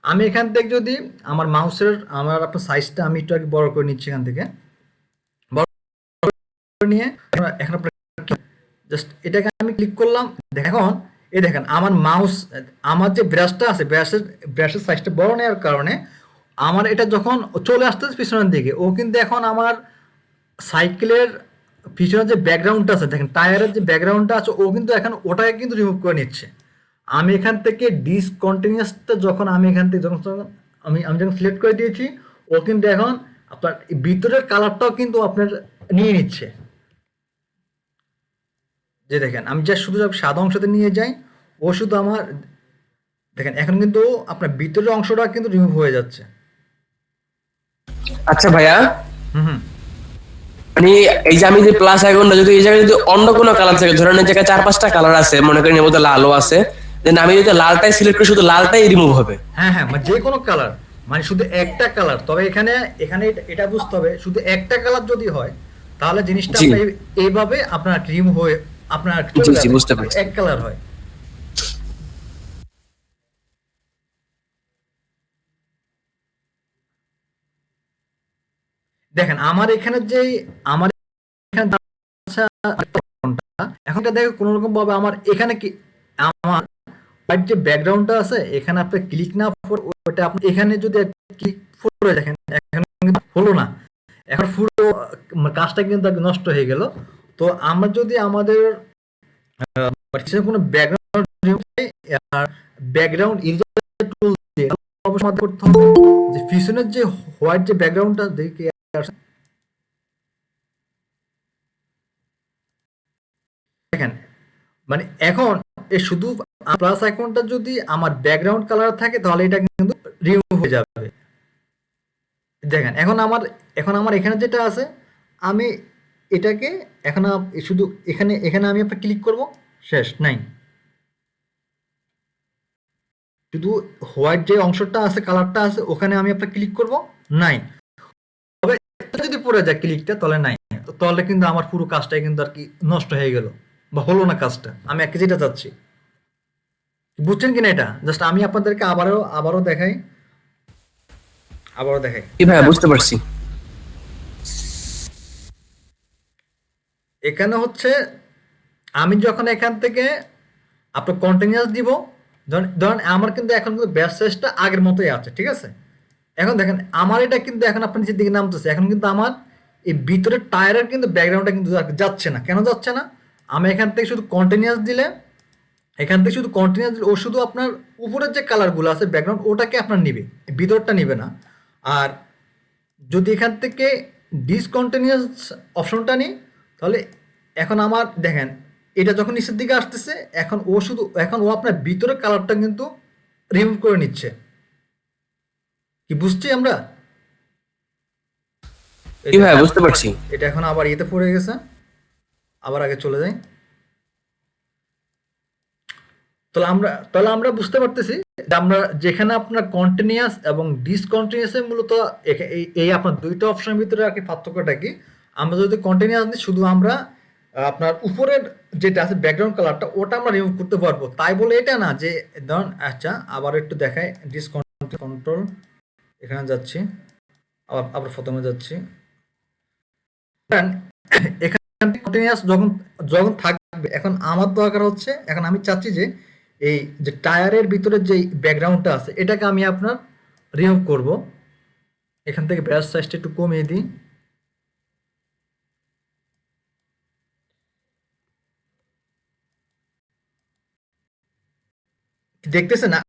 আমি এখান থেকে যদি আমার মাউসের আপনার সাইজটা আমি একটু আগে বড় করে নিচ্ছি, এখান থেকে বড় করে নিয়ে এখন আপনার জাস্ট এটাকে আমি ক্লিক করলাম। এখন এই দেখেন আমার যে ব্রাশটা আছে ব্রাশের সাইজটা বড় নেওয়ার কারণে আমার এটা যখন চলে আসতেছে পিছনের দিকে, ও কিন্তু এখন আমার সাইকেলের পিছনের যে ব্যাকগ্রাউন্ডটা আছে, দেখেন টায়ারের যে ব্যাকগ্রাউন্ডটা আছে, ও কিন্তু এখন ওটাকে কিন্তু রিমুভ করে নিচ্ছে। আমি এখান থেকে ডিসকন্টিনিউয়াসটা যখন আমি এখান থেকে আমি যখন সিলেক্ট করে দিয়েছি, ও কিন্তু এখন আপনার ভিতরের কালারটাও কিন্তু আপনার নিয়ে নিচ্ছে। যে দেখেন আমি যা শুধু সাদা অংশতে নিয়ে যাই, ও শুধু আমার দেখেন এখন কিন্তু আপনার ভিতরের অংশটা কিন্তু রিমুভ হয়ে যাচ্ছে। আচ্ছা ভাইয়া, হুম হুম মানে এই যে আমি যে প্লাস আইকনটা যদি এই জায়গায় যদি অন্য কোনো কালার থাকে, ধরেন এই জায়গায় 4-5টা কালার আছে, মনে করেন এর মধ্যে লালও আছে, দেন আমি যদি লালটাই সিলেক্ট করি শুধু লালটাই রিমুভ হবে। হ্যাঁ হ্যাঁ, মানে যে কোনো কালার, মানে শুধু একটা কালার, তবে এখানে এখানে এটা বুঝতে হবে শুধু একটা কালার যদি হয় তাহলে জিনিসটা জি। আপনার এইভাবে আপনার ক্রিম হয়ে আপনার চলে জি জি যাবে, বুঝতে যদি পারছি। এক কালার হয়। দেখেন আমার এখানে যে আমার এখানে এখন দেখো কোন রকম ভাবে আমার এখানে কি আমার হোয়াইট যে ব্যাকগ্রাউন্ডটা আছে এখানে আপনি ক্লিক না করে ওটা আপনি এখানে যদি ক্লিক করে দেখেন এখানে কিন্তু হলো না, এখন পুরো কাজটা কিন্তু একদম নষ্ট হয়ে গেল। তো আমরা যদি আমাদের পিছনে কোনো ব্যাকগ্রাউন্ড আর ব্যাকগ্রাউন্ড ইরেজার টুল দিয়ে অবশ্যই আমাদের করতে হবে যে পিছনের যে হোয়াইট যে ব্যাকগ্রাউন্ডটা দেখে দেখেন, মানে এখন এই শুধু প্লাস আইকনটা যদি আমার ব্যাকগ্রাউন্ড কালার থাকে তাহলে এটা কিন্তু রিমুভ হয়ে যাবে। দেখেন এখন আমার এখানে যেটা আছে আমি এটাকে এখন শুধু এখানে এখানে আমি একটা ক্লিক করব, শেষ নাই, শুধু হোয়াইট যে অংশটা আছে কালারটা আছে ওখানে আমি একটা ক্লিক করব, নাই। তবে এটা যদি পড়ে যায় ক্লিকটা তাহলে নাই, তাহলে কিন্তু আমার পুরো কাজটাই কিন্তু আর কি নষ্ট হয়ে গেল বা হলো না কাজটা আমি একে যেটা চাচ্ছি। বুঝছেন কিনা এটা? জাস্ট আমি আপনাদেরকে আবারও দেখাই। জি ভাইয়া বুঝতে পারছি। এখানে হচ্ছে আমি যখন এখান থেকে আপনার কন্টিনিউয়াস দিব, ধরেন আমার কিন্তু এখন কিন্তু ব্যাস সাইজটা আগের মতোই আছে, ঠিক আছে? এখন দেখেন আমার এটা কিন্তু এখন আপনি নিচের দিকে নামতেছে, এখন কিন্তু আমার এই ভিতরের টায়ারের কিন্তু ব্যাকগ্রাউন্ডটা কিন্তু যাচ্ছে না। কেন যাচ্ছে না? আমি এখান থেকে শুধু কন্টিনিউয়াস দিলে ও শুধু আপনার উপরের যে কালারগুলো আছে ব্যাকগ্রাউন্ড ওটাকে আপনার নিবে, ভিতরটা নিবে না। আর যদি এখান থেকে ডিসকন্টিনিউয়াস অপশনটা নিই তাহলে এখন আমার দেখেন এটা যখন নিচের দিকে আসতেছে এখন ও আপনার ভিতরের কালারটা কিন্তু রিমুভ করে নিচ্ছে। কি বুঝছি আমরা? জি ভাইয়া বুঝতে পারছি। এটা এখন আবার ইয়েতে পড়ে গেছে, আবার আগে চলে যাই। তাহলে আমরা বুঝতে পারতেছি যে আমরা যেখানে আপনার কন্টিনিউয়াস এবং ডিসকন্টিনিউয়াস মূলত এই আপনার দুইটা অপশনের ভিতরে আর কি পার্থক্যটা কি, আমরা যদি কন্টিনিউয়াস দিই শুধু আমরা আপনার উপরের যেটা আছে ব্যাকগ্রাউন্ড কালারটা ওটা আমরা রিমুভ করতে পারবো, তাই বলে এটা না যে ধরুন আচ্ছা আবার একটু দেখাই কন্ট্রোল এখানে যাচ্ছি, আবার প্রথমে যাচ্ছি। এখানে কন্টিনিউয়াস যখন যখন থাকবে এখন আমার দরকার হচ্ছে, এখন আমি চাচ্ছি যে এই যে টায়ারের ভিতরে যে ব্যাকগ্রাউন্ডটা আছে এটাকে আমি আপনার রিমুভ করব। এখান থেকে ব্রাশ সাইজটা একটু কমিয়ে দিই। দেখতেছেন না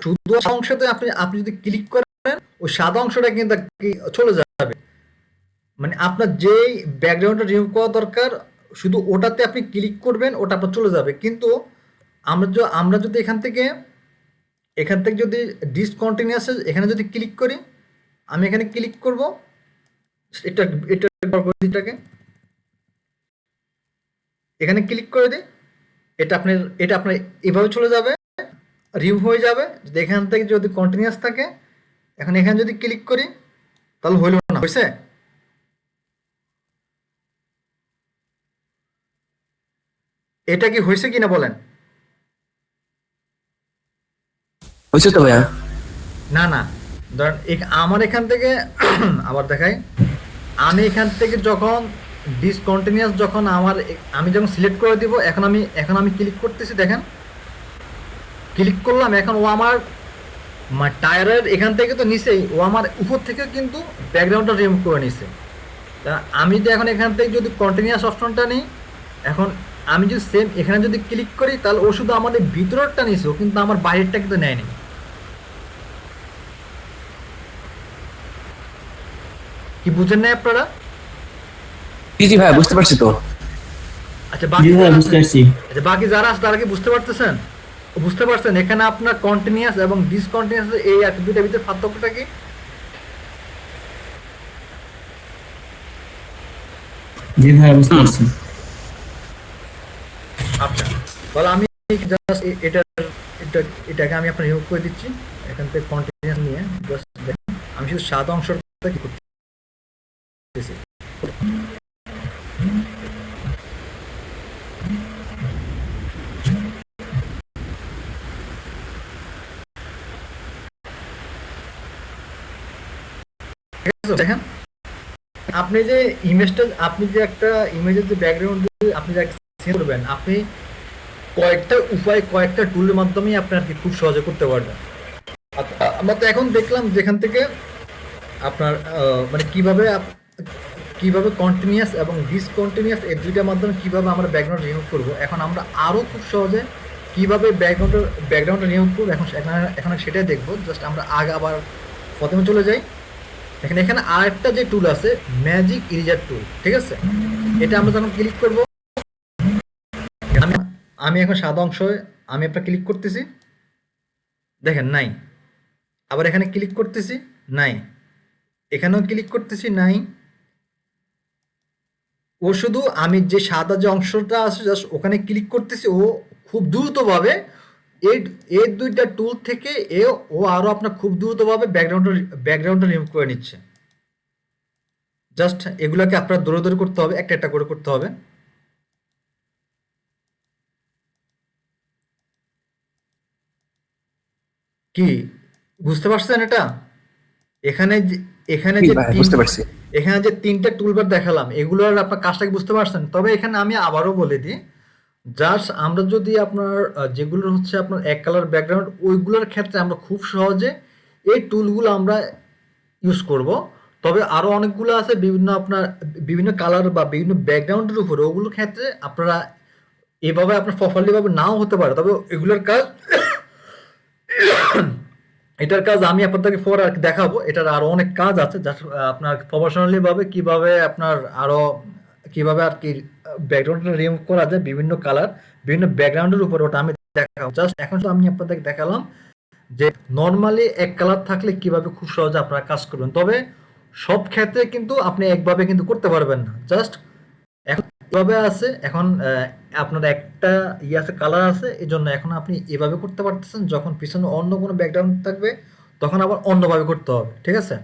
শুধু অংশতে আপনি আপনি যদি ক্লিক করেন ওই সাদা অংশটা কিন্তু আর কি চলে যাবে, মানে আপনার যেই ব্যাকগ্রাউন্ডটা রিমুভ করা দরকার শুধু ওটাতে আপনি ক্লিক করবেন ওটা আপনার চলে যাবে। কিন্তু আমরা যদি এখান থেকে যদি ডিসকন্টিনিউয়াস এখানে যদি ক্লিক করি, আমি এখানে ক্লিক করব, এটা এটা এটাকে এখানে ক্লিক করে দিই, এটা আপনার এভাবে চলে যাবে, রিমুভ হয়ে যাবে। যদি এখান থেকে যদি কন্টিনিউয়াস থাকে এখন এখানে যদি ক্লিক করি তাহলে হইল না, হয়েছে? এটা কি হয়েছে কিনা বলেন? হয়েছে তো ভাইয়া। না না, ধরেন আমার এখান থেকে আবার দেখাই, আমি এখান থেকে যখন ডিসকন্টিনিউয়াস যখন আমি যখন সিলেক্ট করে দিব এখন আমি ক্লিক করতেছি, দেখেন ক্লিক করলাম, এখন ও আমার টায়ারের এখান থেকে তো নিচেই ও আমার উপর থেকে কিন্তু ব্যাকগ্রাউন্ডটা রিমুভ করে নিছে। তা আমি যদি এখন এখান থেকে যদি কন্টিনিউয়াস অপশনটা নিই, এখন আমি যদি সেম এখানে যদি ক্লিক করি তাহলে ও শুধু আমাদের ভিতরেরটা নিছে, ও কিন্তু আমার বাইরেরটা কিন্তু নেয়নি। কি বুঝেন না আপনারা? জি জি ভাইয়া বুঝতে পারছি তো। আচ্ছা জি ভাইয়া বুঝতে পারছি। বাকি যারা আছে তারা কি বুঝতে পারতেছেন? বুঝতে পারছেন এখানে আপনার কন্টিনিউয়াস এবং ডিসকন্টিনিউয়াস এই আর দুইটার ভিতরে পার্থক্যটা কি? জি ভাই বুঝতে পারছি। আচ্ছা, তাহলে আমি জাস্ট এটাকে আমি আপনার রিমুভ করে দিচ্ছি এখান থেকে কন্টিনিউয়াস নিয়ে। জাস্ট দেখেন আমি শুধু সাদা অংশটা কি করতেছি। ঠিক আছে? দেখেন আপনি যে ইমেজটা, আপনি যে একটা ইমেজের যে ব্যাকগ্রাউন্ড আপনি যে সিলেক্ট করবেন, আপনি কয়েকটা উপায়, কয়েকটা টুলের মাধ্যমে আপনি আর কি খুব সহজে করতে পারবেন। আমরা তো এখন দেখলাম যেখান থেকে আপনার মানে কিভাবে কন্টিনিউয়াস এবং ডিসকন্টিনিউয়াস এই দুইটার মাধ্যমে কিভাবে আমরা ব্যাকগ্রাউন্ড রিমুভ করব। এখন আমরা আরো খুব সহজে কিভাবে ব্যাকগ্রাউন্ডটা রিমুভ করবো এখন সেটাই দেখবো। জাস্ট আমরা আবার প্রথমে চলে যাই। এখানে আরেকটা যে টুল আছে, ম্যাজিক ইরেজার টুল, ঠিক আছে? এটা আমরা যখন ক্লিক করব, আমি আমি এখন সাদা অংশ আমি একটা ক্লিক করতেছি, দেখেন নাই। আবার এখানে ক্লিক করতেছি, নাই। এখানেও ক্লিক করতেছি, নাই। ও শুধু আমি যে সাদা যে অংশটা আছে জাস্ট ওখানে ক্লিক করতেছি, ও খুব দ্রুতভাবে এই এই দুইটা টুল থেকে ও আরো আপনার খুব দ্রুতভাবে ব্যাকগ্রাউন্ডটা রিমুভ করে নিচ্ছে। জাস্ট এগুলাকে আপনার দৌড়ে করতে হবে, একটা একটা করে করতে হবে। কি বুঝতে পারছেন এটা? এখানে যে এখানে জি যে ভাই, তিন বুঝতে পারছি। এখানে যে তিনটা টুলবার দেখালাম, এগুলোর আপনার কাজটা কি বুঝতে পারছেন? তবে এখানে আমি আবারও বলে দিই, জাস্ট আমরা যদি আপনার যেগুলো হচ্ছে আপনার এক কালার ব্যাকগ্রাউন্ড, ওইগুলোর ক্ষেত্রে আমরা খুব সহজে এই টুলগুলো আমরা ইউজ করব। তবে আরো অনেকগুলো আছে বিভিন্ন আপনার বিভিন্ন কালার বা বিভিন্ন ব্যাকগ্রাউন্ডের উপরে, ওগুলোর ক্ষেত্রে আপনারা এভাবে আপনার প্রপারলি ভাবে নাও হতে পারে। তবে এগুলোর কাজ এটার কাজ আমি আপনাদেরকে পরে আর কি দেখাবো। এটার আরো অনেক কাজ আছে যা আপনার প্রফেশনালি ভাবে কিভাবে আপনার আরো কিভাবে আর কি ব্যাকগ্রাউন্ডটা রিমুভ করা যায় বিভিন্ন কালার বিভিন্ন ব্যাকগ্রাউন্ডের উপর, ওটা আমি দেখাবো। জাস্ট এখন তো আমি আপনাদেরকে দেখালাম যে নর্মালি এক কালার থাকলে কিভাবে খুব সহজে আপনারা কাজ করবেন। তবে সব ক্ষেত্রে কিন্তু আপনি একভাবে কিন্তু করতে পারবেন না। জাস্ট এখন এভাবে আছে, এখন আপনার একটা আছে কালার আছে, এই জন্য এখন আপনি এভাবে করতে পারতেছেন। যখন পিছনে অন্য কোনো ব্যাকগ্রাউন্ড থাকবে তখন আবার অন্যভাবে করতে হবে, ঠিক আছে?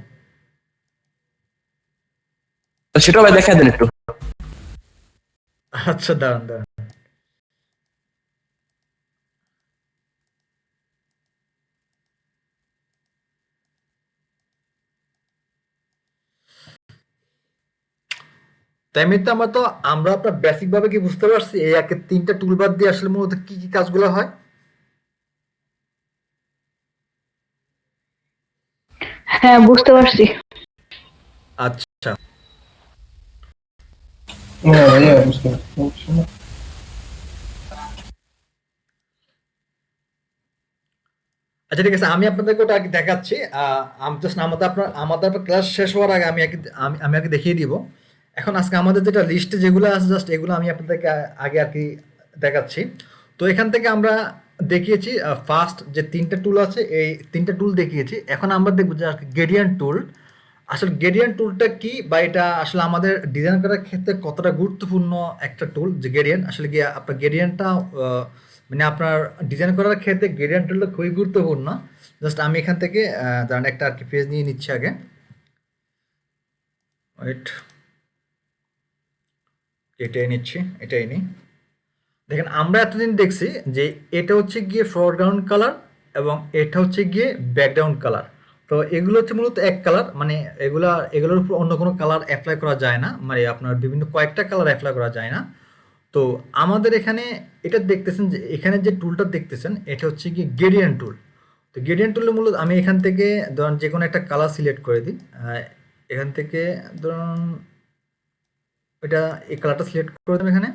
তো সেটাও ভাই দেখা দেন একটু। আচ্ছা, দাঁড়ান দাঁড়ান। তাই এমনিতে আমরা আপনার বেসিক ভাবে কি বুঝতে পারছি এই একের তিনটা টুলবার দিয়ে আসলে মূলত কি কি কাজগুলো হয়? হ্যাঁ, বুঝতে পারছি। আচ্ছা, না ভাইয়া বুঝতে পারছি না। আচ্ছা, ঠিক আছে, আমি আপনাদেরকে ওটা আগে দেখাচ্ছি। আমি জাস্ট আমাদের ক্লাস শেষ হওয়ার আগে আমি আগে দেখিয়ে দিব। এখন আজকে আমাদের যেটা লিস্টে যেগুলো আছে জাস্ট এগুলো আমি আপনাদেরকে আগে আর কি দেখাচ্ছি। তো এখান থেকে আমরা দেখিয়েছি ফার্স্ট যে তিনটা টুল আছে, এই তিনটা টুল দেখিয়েছি। এখন আমরা দেখবো যে গ্রেডিয়েন্ট টুল। আসলে গ্রেডিয়েন্ট টুলটা কি, বা এটা আসলে আমাদের ডিজাইন করার ক্ষেত্রে কতটা গুরুত্বপূর্ণ একটা টুল। যে গ্রেডিয়েন্ট আসলে কি আপনার গ্রেডিয়েন্টটা মানে আপনার ডিজাইন করার ক্ষেত্রে গ্রেডিয়েন্ট টুলটা খুবই গুরুত্বপূর্ণ। জাস্ট আমি এখান থেকে ধরেন একটা আর কি পেজ নিয়ে নিচ্ছি আগে। ওয়েট, এটাই নিচ্ছি, এটাই নিই। দেখেন আমরা এতদিন দেখছি যে এটা হচ্ছে গিয়ে ফরগ্রাউন্ড কালার এবং এটা হচ্ছে গিয়ে ব্যাকগ্রাউন্ড কালার। তো এগুলো হচ্ছে মূলত এক কালার, মানে এগুলোর উপর অন্য কোনো কালার অ্যাপ্লাই করা যায় না, মানে আপনার বিভিন্ন কয়েকটা কালার অ্যাপ্লাই করা যায় না। তো আমাদের এখানে এটা দেখতেছেন যে এখানে যে টুলটা দেখতেছেন এটা হচ্ছে গিয়ে গ্রেডিয়েন্ট টুল। তো গ্রেডিয়েন্ট টুলে মূলত আমি এখান থেকে ধরুন যে কোনো একটা কালার সিলেক্ট করে দিই। এখান থেকে ধরুন এটা এই কালারটা সিলেক্ট করে দিলাম এখানে।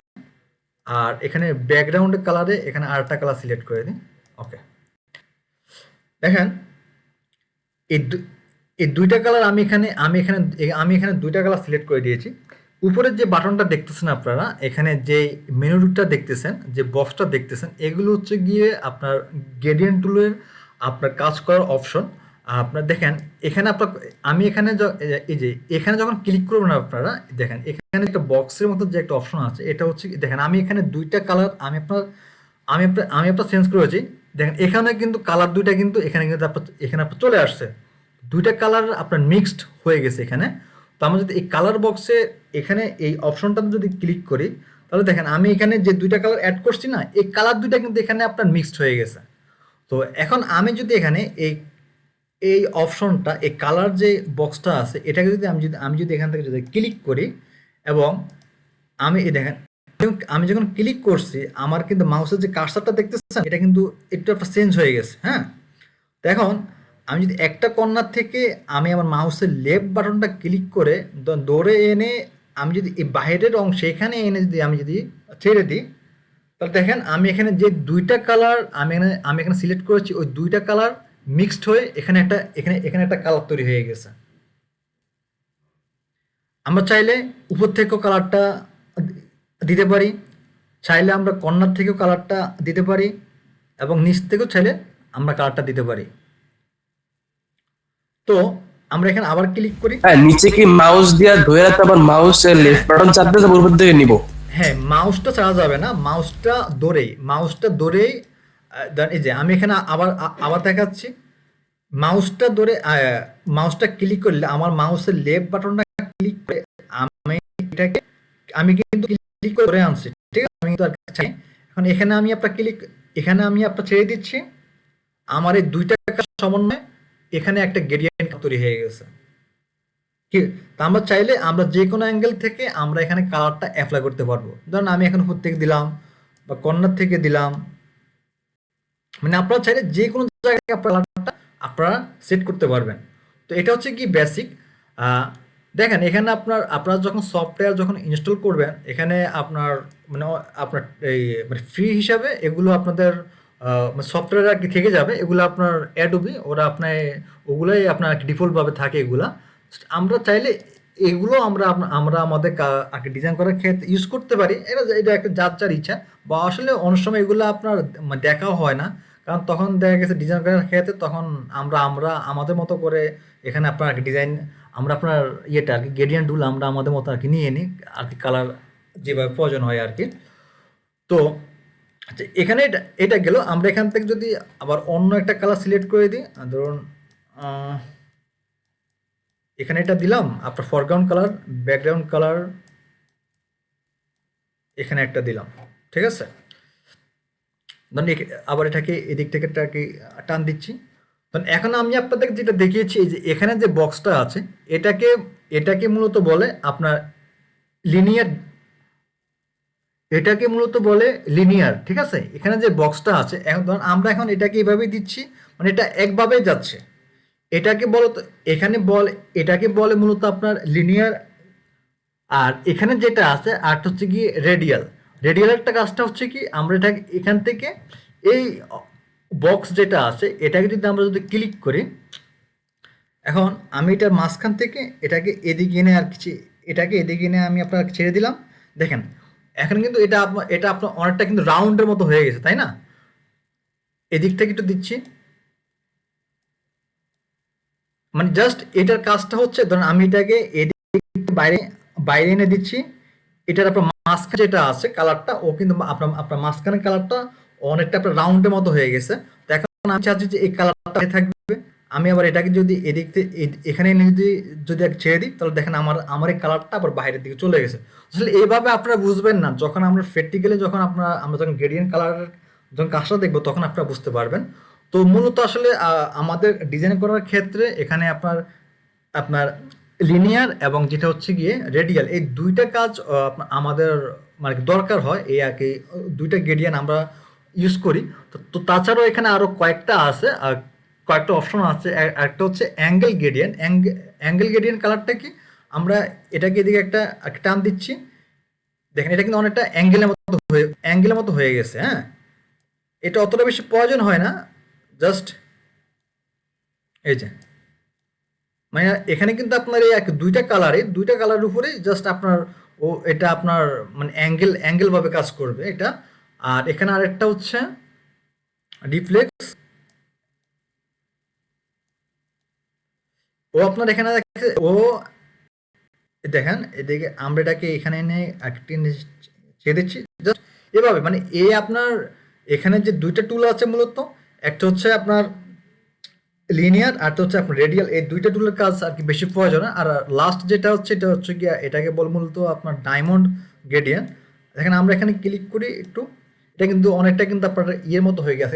আর এখানে ব্যাকগ্রাউন্ড কালারে এখানে আরেকটা কালার সিলেক্ট করে দিই। ওকে, দেখেন এই দুইটা কালার আমি এখানে দুইটা কালার সিলেক্ট করে দিয়েছি। উপরের যে বাটনটা দেখতেছেন আপনারা, এখানে যে মেনুটা দেখতেছেন, যে বক্সটা দেখতেছেন, এগুলো হচ্ছে গিয়ে আপনার গ্রেডিয়েন্ট টুলের আপনার কাজ করার অপশন। আপনার দেখেন এখানে আপনার আমি এখানে এই যে এখানে যখন ক্লিক করবেন আপনারা দেখেন এখানে একটা বক্সের মতো যে একটা অপশন আছে এটা হচ্ছে দেখেন আমি এখানে দুইটা কালার আমি আপনার চেঞ্জ করেছি। দেখেন এখানে কিন্তু কালার দুইটা কিন্তু এখানে আপনার চলে আসছে, দুইটা কালার আপনার মিক্সড হয়ে গেছে এখানে। তো আমরা যদি এই কালার বক্সে এখানে এই অপশনটা যদি ক্লিক করি তাহলে দেখেন আমি এখানে যে দুইটা কালার অ্যাড করছি না, এই কালার দুইটা কিন্তু এখানে আপনার মিক্সড হয়ে গেছে। তো এখন আমি যদি এখানে এই এই অপশনটা এই কালার যে বক্সটা আছে এটাকে যদি আমি যদি এখান থেকে যদি ক্লিক করি এবং এই দেখেন আমি যখন ক্লিক করছি আমার কিন্তু মাউসের যে কার্সারটা দেখতেছেন এটা কিন্তু একটু একটা চেঞ্জ হয়ে গেছে। হ্যাঁ, তো এখন আমি যদি একটা কর্নার থেকে আমি আমার মাউসের লেফট বাটনটা ক্লিক করে দৌড়ে এনে আমি যদি এই বাইরের অংশ এখানে এনে যদি আমি যদি ছেড়ে দিই তাহলে দেখেন আমি এখানে যে দুইটা কালার আমি এখানে সিলেক্ট করেছি ওই দুইটা কালার মিক্সড হয়ে এখানে একটা কালার তৈরি হয়ে গেছে। আমরা চাইলে উপর থেকেও কালারটা দিতে পারি, চাইলে আমরা কর্নার থেকেও কালারটা দিতে পারি এবং নিচ থেকেও চাইলে আমরা কালারটা দিতে পারি। তো আমরা এখানে আবার ক্লিক করি। হ্যাঁ, নিচে কি মাউস দিয়ে ধরে রাখতে আবার মাউসের লেফট বাটন চাপতে হবে উপর দিকে নিব? হ্যাঁ, মাউসটা ছাড়া যাবে না, মাউসটা ধরেই এই যে আমি এখানে আবার দেখাচ্ছি। মাউসটা ক্লিক করলে আমার মাউসের লেফট বাটনটা ক্লিক করে আমি কিন্তু ক্লিক করে ধরে আনছি, ঠিক আছে? আমি কিন্তু আর চাই এখন এখানে আমি আপনার ছেড়ে দিচ্ছি। আমার এই দুইটা সমন্বয়ে এখানে একটা গ্রেডিয়েন্ট তৈরি হয়ে গেছে। কি তা আমরা চাইলে আমরা যে কোনো অ্যাঙ্গেল থেকে আমরা এখানে কালারটা অ্যাপ্লাই করতে পারবো। ধরুন আমি এখন উপর থেকে দিলাম বা কর্নার থেকে দিলাম, মানে আপনারা চাইলে যে কোনো জায়গায় আপনারা সেট করতে পারবেন। তো এটা হচ্ছে কি বেসিক। দেখেন এখানে আপনারা যখন সফটওয়্যার যখন ইনস্টল করবেন এখানে আপনার এই মানে ফ্রি হিসাবে এগুলো আপনাদের সফটওয়্যার আর কি থেকে যাবে, এগুলো আপনার অ্যাডোবি ওগুলোই আপনার ডিফল্টভাবে থাকে এগুলা। আমরা চাইলে এগুলো আমরা আমাদের ডিজাইন করার ক্ষেত্রে ইউজ করতে পারি। এটা একটা যার ইচ্ছা, বা আসলে অনেক সময় এগুলো আপনার দেখাও হয় না, কারণ তখন দেখা গেছে ডিজাইন করার ক্ষেত্রে তখন আমরা আমাদের মতো করে এখানে আপনার ডিজাইন আমরা আপনার ইয়েটা আর কি গ্রেডিয়েন্ট টুল আমরা আমাদের মতো আর কি নিয়ে নিই আর কি, কালার যেভাবে প্রয়োজন হয় আর কি। তো আচ্ছা, এখানে এটা গেল। আমরা এখান থেকে যদি আবার অন্য একটা কালার সিলেক্ট করে দিই, ধরুন এখানে এটা দিলাম আপনার ফরগ্রাউন্ড কালার, ব্যাকগ্রাউন্ড কালার এখানে একটা দিলাম, ঠিক আছে? ধরুন আবার এটাকে এদিক থেকে টান দিচ্ছি। ধরুন এখন আমি আপনাদের যেটা দেখিয়েছি এই যে এখানে যে বক্সটা আছে এটাকে মূলত বলে আপনার লিনিয়ার, ঠিক আছে? এখানে যে বক্সটা আছে এখন ধরুন আমরা এটাকে এভাবেই দিচ্ছি, মানে এটা একভাবেই যাচ্ছে। এটাকে বলে মূলত আপনার লিনিয়ার। আর এখানে যেটা আছে আরটা হচ্ছে কি রেডিয়ালেরটা কাজটা হচ্ছে কি আমরা এখান থেকে এই বক্স যেটা আছে এটাকে যদি ক্লিক করি, এখন আমি এটার মাঝখান থেকে এটাকে এদিকে এনে আমি আপনার ছেড়ে দিলাম। দেখেন এখন কিন্তু এটা আপনার অনেকটা কিন্তু রাউন্ডের মতো হয়ে গেছে, তাই না? এদিক থেকে একটু দিচ্ছি, মানে জাস্ট এটার কাজটা হচ্ছে ধরুন আমি এটাকে এদিক বাইরে এনে দিচ্ছি। এটার আপনার মাঝখানে যেটা আছে কালারটা ও কিন্তু আপনার মাঝখানে কালারটা অনেকটা আপনার রাউন্ডের মতো হয়ে গেছে। তো এখন আমি চাচ্ছি যে এই কালারটা থাকবে। আমি আবার এটাকে যদি এদিক থেকে এখানে এনে যদি ছেড়ে দিই তাহলে দেখেন আমার এই কালারটা আবার বাইরের দিকে চলে গেছে। আসলে এইভাবে আপনারা বুঝবেন না, যখন আমরা প্র্যাকটিক্যালি আমরা যখন গ্রেডিয়েন্ট কালারের যখন কাজটা দেখবো তখন আপনারা বুঝতে পারবেন। তো মূলত আসলে আমাদের ডিজাইন করার ক্ষেত্রে এখানে আপনার লিনিয়ার এবং যেটা হচ্ছে গিয়ে রেডিয়াল এই দুইটা কাজ আমাদের মানে দরকার হয়, এই আর কি দুইটা গ্রেডিয়েন্ট আমরা ইউজ করি। তো তাছাড়াও এখানে আরো কয়েকটা আছে, কয়েকটা অপশন আছে। একটা হচ্ছে অ্যাঙ্গেল গ্রেডিয়েন্ট কালারটা কি আমরা এটাকে এদিকে একটা টান দিচ্ছি, দেখেন এটা কিন্তু অনেকটা অ্যাঙ্গেলের মতো হয়ে গেছে। হ্যাঁ, এটা অতটা বেশি প্রয়োজন হয় না, জাস্ট এই যে মানে এখানে কিন্তু আপনার এই দুইটা কালারের উপরে জাস্ট এটা আপনার মানে অ্যাঙ্গেল ভাবে কাজ করবে এটা। আর এখানে আরেকটা হচ্ছে রিফ্লেক্স, ও আপনার এখানে ও দেখেন এদিকে আমরা এটাকে এখানে এনে একটি ছেড়ে দিচ্ছি জাস্ট এভাবে, মানে আপনার এখানে যে দুইটা টুল আছে মূলত, একটা হচ্ছে আপনার লিনিয়ার আর একটা হচ্ছে আপনার রেডিয়াল, এই দুইটা টুলের কাজ আর কি বেশি প্রয়োজন। আর লাস্ট যেটা হচ্ছে এটা হচ্ছে গিয়া এটাকে বল মূলত আপনার ডায়মন্ড গ্রেডিয়েন্ট। দেখেন আমরা এখানে ক্লিক করি একটু, এটা কিন্তু অনেকটা কিন্তু আপনার ইয়ের মতো হয়ে গেছে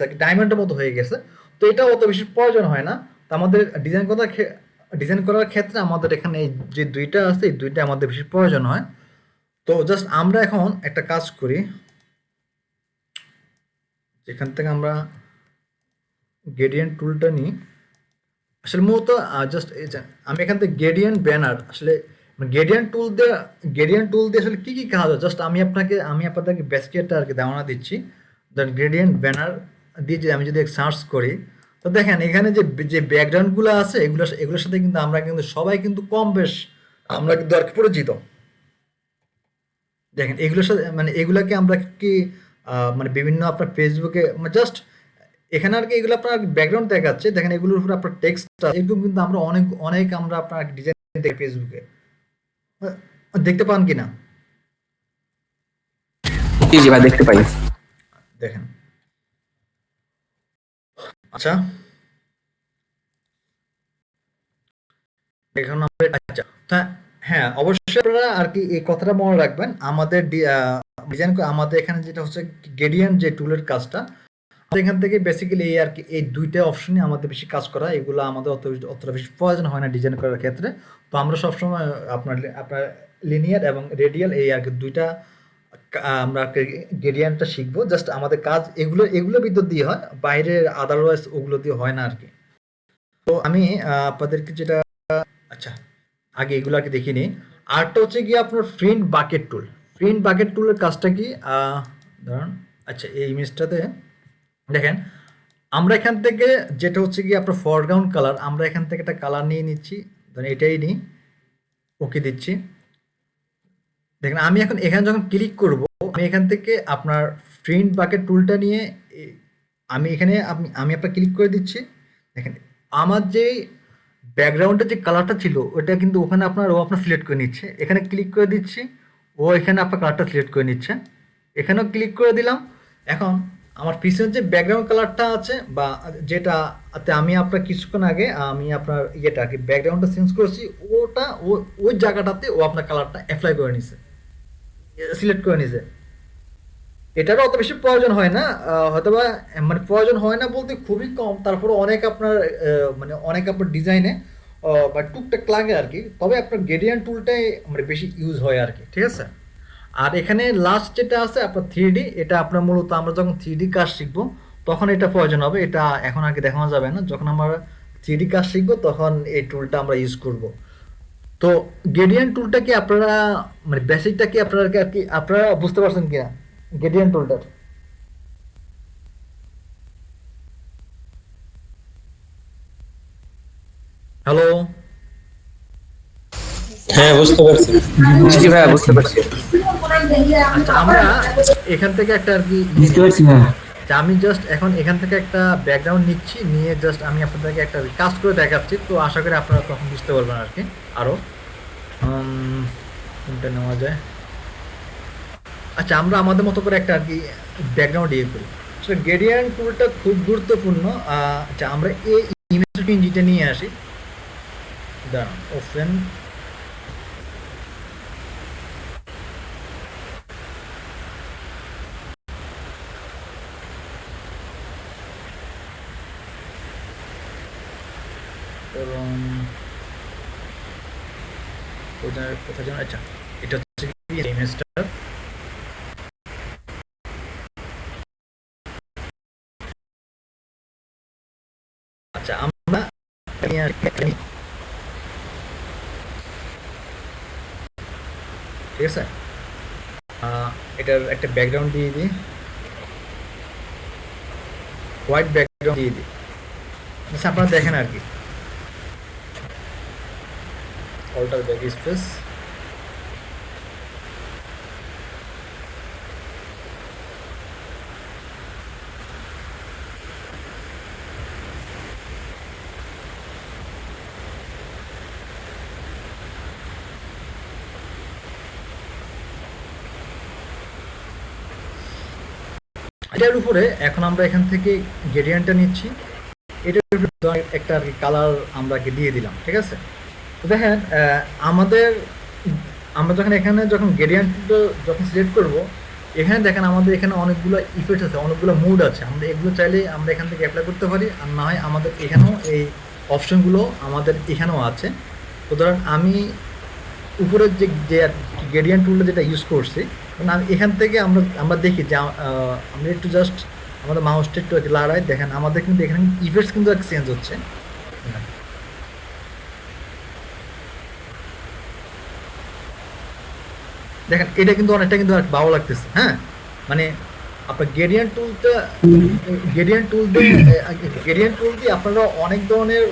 আর কি, ডায়মন্ডের মতো হয়ে গেছে। তো এটা অত বেশি প্রয়োজন হয় না। তো আমাদের ডিজাইন করার ক্ষেত্রে আমাদের এখানে এই যে দুইটা আছে এই দুইটা আমাদের বেশি প্রয়োজন হয়। তো জাস্ট আমরা এখন একটা কাজ করি, যেখান থেকে আমরা গ্রেডিয়েন্ট টুলটা নিই। আসলে মূলত জাস্ট আমি এখান থেকে গ্রেডিয়েন্ট ব্যানার, আসলে গ্রেডিয়েন্ট টুল দিয়ে আসলে কি কি কাজ হয় জাস্ট আমি আপনাদেরকে বেসিকটা আর কি ধারণা দিচ্ছি। দেন গ্রেডিয়েন্ট ব্যানার দিয়ে আমি যদি সার্চ করি, তো দেখেন এখানে যে ব্যাকগ্রাউন্ডগুলো আছে এগুলোর সাথে কিন্তু আমরা কিন্তু সবাই কিন্তু কম বেশ আমরা কিন্তু আর কি পরিচিত। দেখেন এগুলোর সাথে মানে এগুলাকে আমরা কি মানে বিভিন্ন আপনার ফেসবুকে জাস্ট এখানে আর কি এগুলো আপনার ব্যাকগ্রাউন্ড দেখাচ্ছে, দেখেন এগুলোর উপর আপনার টেক্সট এরকম কিন্তু আমরা অনেক অনেক আমরা আপনার ডিজাইন দেখি ফেসবুকে, দেখতে পান কিনা? জি জি ভাই দেখতে পাই। দেখেন আচ্ছা এখন আচ্ছা হ্যাঁ অবশ্যই আপনারা আর কি এই কথাটা মনে রাখবেন, আমাদের ডিজাইন আমাদের এখানে যেটা হচ্ছে গ্রেডিয়েন্ট যে টুলের কাজটা এখান থেকে বেসিক্যালি এই আর কি এই দুইটা অপশনই আমাদের বেশি কাজ করা, এগুলো আমাদের অতটা বেশি প্রয়োজন হয় না ডিজাইন করার ক্ষেত্রে। তো আমরা সবসময় আপনার লিনিয়ার এবং রেডিয়াল এই আর কি দুইটা আমরা গ্রেডিয়েন্টটা শিখবো। জাস্ট আমাদের কাজ এগুলো ভিতর দিয়ে হয়, বাইরের আদারওয়াইজ ওগুলো দিয়ে হয় না আর কি। তো আমি আপনাদেরকে যেটা আচ্ছা আগে এগুলো আর কি দেখিনি নিই। আরটা হচ্ছে গিয়ে আপনার প্রিন্ট বাকেট টুলের কাজটা কি ধরুন আচ্ছা এই ইমেজটাতে দেখেন আমরা এখান থেকে যেটা হচ্ছে কি আপনার ফরগ্রাউন্ড কালার, আমরা এখান থেকে একটা কালার নিয়ে নিচ্ছি, ধরেন এটাই নিই, ওকে দিচ্ছি। দেখেন আমি এখন এখানে যখন ক্লিক করব আমি এখান থেকে আপনার প্রিন্ট বাকেট টুলটা নিয়ে আমি এখানে আমি আপনার ক্লিক করে দিচ্ছি। দেখেন আমার যে ব্যাকগ্রাউন্ডের যে কালারটা ছিল ওটা কিন্তু ওখানে ও আপনার সিলেক্ট করে নিচ্ছে, এখানে ক্লিক করে দিচ্ছি ও এখানে আপনার কালারটা সিলেক্ট করে নিচ্ছে, এখানেও ক্লিক করে দিলাম। এখন আমার পিছনের যে ব্যাকগ্রাউন্ড কালারটা আছে বা যেটাতে আমি আপনার কিছুক্ষণ আগে আমি আপনার ইয়েটা কি ব্যাকগ্রাউন্ডটা চেঞ্জ করেছি ওটা ওই জায়গাটাতে ও আপনার কালারটা অ্যাপ্লাই করে নিছে, সিলেক্ট করে নিছে। এটারও অত বেশি প্রয়োজন হয় না, হয়তোবা মানে প্রয়োজন হয় না বলতে খুবই কম, তারপরে অনেক আপনার ডিজাইনে বা টুকটাক লাগে আর কি। তবে আপনার গ্রেডিয়েন্ট টুলটাই মানে বেশি ইউজ হয় আর কি, ঠিক আছে। আর এখানে লাস্ট যেটা আছে আপনার 3D, এটা আপনার মূলত আমরা যখন 3D কাজ শিখবো তখন এটা প্রয়োজন হবে, এটা এখন আর কি দেখানো যাবে না। যখন আমরা 3D কাজ শিখবো তখন এই টুলটা আমরা ইউজ করব। তো গ্রেডিয়েন্ট টুলটা কি আপনারা মানে বেসিকটা কি আপনারা বুঝতে পারছেন কিনা গ্রেডিয়েন্ট টুলটার? হ্যালো হ্যাঁ বুঝতে পারছি। জি ভাই বুঝতে পারছি। আচ্ছা আমরা এখান থেকে একটা আর কি বুঝতে পারছি ভাই। আমি জাস্ট এখন এখান থেকে একটা ব্যাকগ্রাউন্ড নিচ্ছি, নিয়ে জাস্ট আমি আপনাদেরকে একটা কাজ করে দেখাচ্ছি। তো আশা করি আপনারা তখন বুঝতে পারবেন আর কি। আরও কোনটা নেওয়া যায়? আচ্ছা আমরা আমাদের মতো করে একটা আর কি ব্যাকগ্রাউন্ড ইয়ে করি। আসলে গ্রেডিয়েন্ট টুলটা খুব গুরুত্বপূর্ণ। আচ্ছা আমরা এই ইমেজ যেটা নিয়ে আসি, দাঁড়ান ওপেন এবং কোথায় যেন, আচ্ছা এটা হচ্ছে ইমেজটা। আচ্ছা আমরা ঠিক আছে এটার একটা ব্যাকগ্রাউন্ড দিয়ে দিই, হোয়াইট ব্যাকগ্রাউন্ড দিয়ে দিই। আচ্ছা আপনারা দেখেন আর কি অল্টার ব্যাক স্পেস, এটার উপরে এখন আমরা এখান থেকে গ্রেডিয়েন্টটা নিচ্ছি, এটার উপরে একটা আর কি কালার আমরা কি দিয়ে দিলাম, ঠিক আছে? তো দেখেন আমরা যখন এখানে যখন গ্রেডিয়েন্ট যখন সিলেক্ট করব, এখানে দেখেন আমাদের এখানে অনেকগুলো ইফেক্ট আছে, অনেকগুলো মুড আছে, আমরা এগুলো চাইলে আমরা এখান থেকে অ্যাপ্লাই করতে পারি, আর না হয় আমাদের এখানেও এই অপশনগুলো আমাদের এখানেও আছে। তো ধরেন আমি উপরের যে গ্রেডিয়েন্ট টুলটা যেটা ইউজ করছি, মানে আমি এখান থেকে আমরা দেখি যে আমরা একটু জাস্ট আমাদের মাউসটা একটু লাড়াই, দেখেন আমাদের কিন্তু এখানে ইফেক্টস কিন্তু চেঞ্জ হচ্ছে। দেখেন এটা কিন্তু অনেকটা কিন্তু ভালো লাগতেছে, হ্যাঁ? মানে আপনার গ্রেডিয়েন্ট টুল দিয়ে আপনারা অনেক ধরনের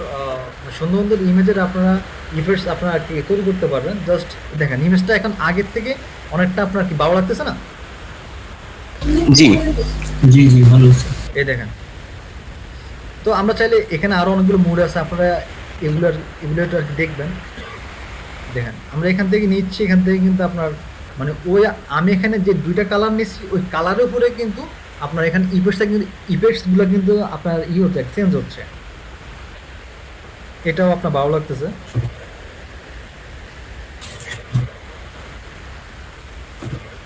সুন্দর সুন্দর ইমেজের আপনারা ইফেক্টস আপনারা আর কি তৈরি করতে পারবেন। জাস্ট দেখেন ইমেজটা এখন আগের থেকে অনেকটা আপনার কি ভালো লাগতেছে না? জি জি জি ভালো আছে। এই দেখেন, তো আমরা চাইলে এখানে আরো অনেকগুলো মুড আছে, আপনারা এগুলো আর কি দেখবেন। দেখেন আমরা এখান থেকে নিচ্ছি, এখান থেকে কিন্তু আপনার মানে আমি এখানে যে দুইটা কালার নিচ্ছি, ওই কালারের উপরে কিন্তু আপনার এখানে ইফেক্টসগুলো কিন্তু আপনার হচ্ছে, চেঞ্জ হচ্ছে। এটাও আপনার ভালো লাগতেছে।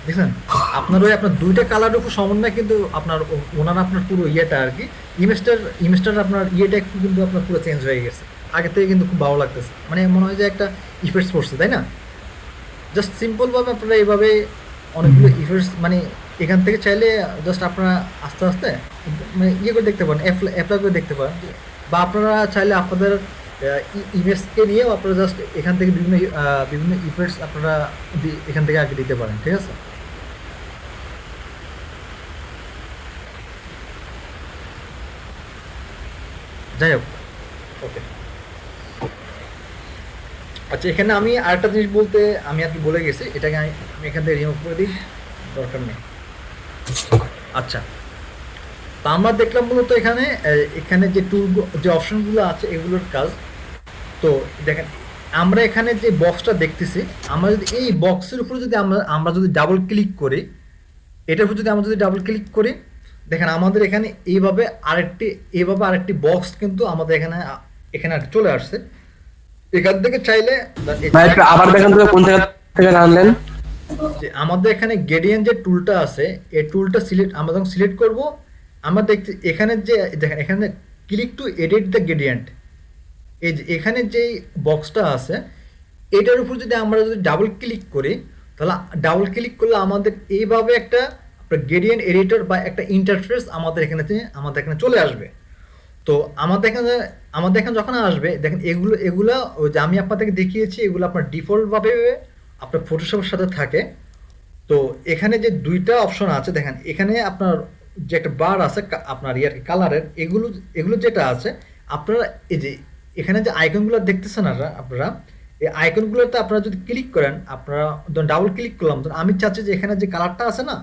দেখছেন আপনার দুইটা কালারের উপর সমন্বয় কিন্তু ওনারা আপনার পুরো ইয়েটা আর কি ইমেজটার আপনার ইয়েটা একটু কিন্তু আপনার পুরো চেঞ্জ হয়ে গেছে। আগে থেকে কিন্তু খুব ভালো লাগতেছে, মানে মনে হয় যে একটা ইফেক্টস পড়ছে, তাই না? জাস্ট সিম্পলভাবে আপনারা এইভাবে অনেকগুলো ইফেক্টস মানে এখান থেকে চাইলে জাস্ট আপনারা আস্তে আস্তে মানে ইয়ে করে দেখতে পারেন, অ্যাপ্লাই করে দেখতে পারেন, বা আপনারা চাইলে আপনাদের ইমেজকে নিয়েও আপনারা জাস্ট এখান থেকে বিভিন্ন ইফেক্টস আপনারা এখান থেকে আগে দিতে পারেন, ঠিক আছে? যাই হোক, ওকে। আচ্ছা, এখানে আমি আরেকটা জিনিস বলতে আমি আর কি বলে গেছি, এটাকে আমি এখান থেকে রিমুভ করে দিই, দরকার নেই। আচ্ছা, তো আমরা দেখলাম মূলত এখানে যে যে অপশনগুলো আছে এগুলোর কাজ। তো দেখেন আমরা এখানে যে বক্সটা দেখতেছি, আমরা যদি এই বক্সের উপরে যদি আমরা যদি ডাবল ক্লিক করি, এটার উপর যদি আমরা যদি ডাবল ক্লিক করি, দেখেন আমাদের এখানে এইভাবে আরেকটি বক্স কিন্তু আমাদের এখানে চলে আসছে। এখান থেকে চাইলে আবার দেখেন তো কোন জায়গা থেকে আনলেন। যে আমাদের এখানে গ্রেডিয়েন্ট যে টুলটা আছে, এই টুলটা আমরা যখন সিলেক্ট করব, আমরা দেখছি এখানে যে দেখেন এখানে click to edit the gradient, এই যে এখানে যেই বক্সটা আছে এটার উপর যদি আমরা ডাবল ক্লিক করি, তাহলে ডাবল ক্লিক করলে আমাদের এইভাবে একটা গ্রেডিয়েন্ট এডিটর বা একটা ইন্টারফেস আমাদের এখানে চলে আসবে। তো আমাদের এখানে যখন আসবে, দেখেন এগুলো ওই যে আমি আপনাদেরকে দেখিয়েছি, এগুলো আপনার ডিফল্টভাবে আপনার ফটোশপের সাথে থাকে। তো এখানে যে দুইটা অপশন আছে, দেখেন এখানে আপনার যে একটা বার আছে আপনার কালারের, এগুলো যেটা আছে আপনারা এই যে এখানে যে আইকনগুলো দেখতেছেন আপনারা এই আইকনগুলোতে আপনারা যদি ক্লিক করেন, আপনারা ডাবল ক্লিক করলাম, আমি চাচ্ছি যে এখানে যে কালারটা আছে না,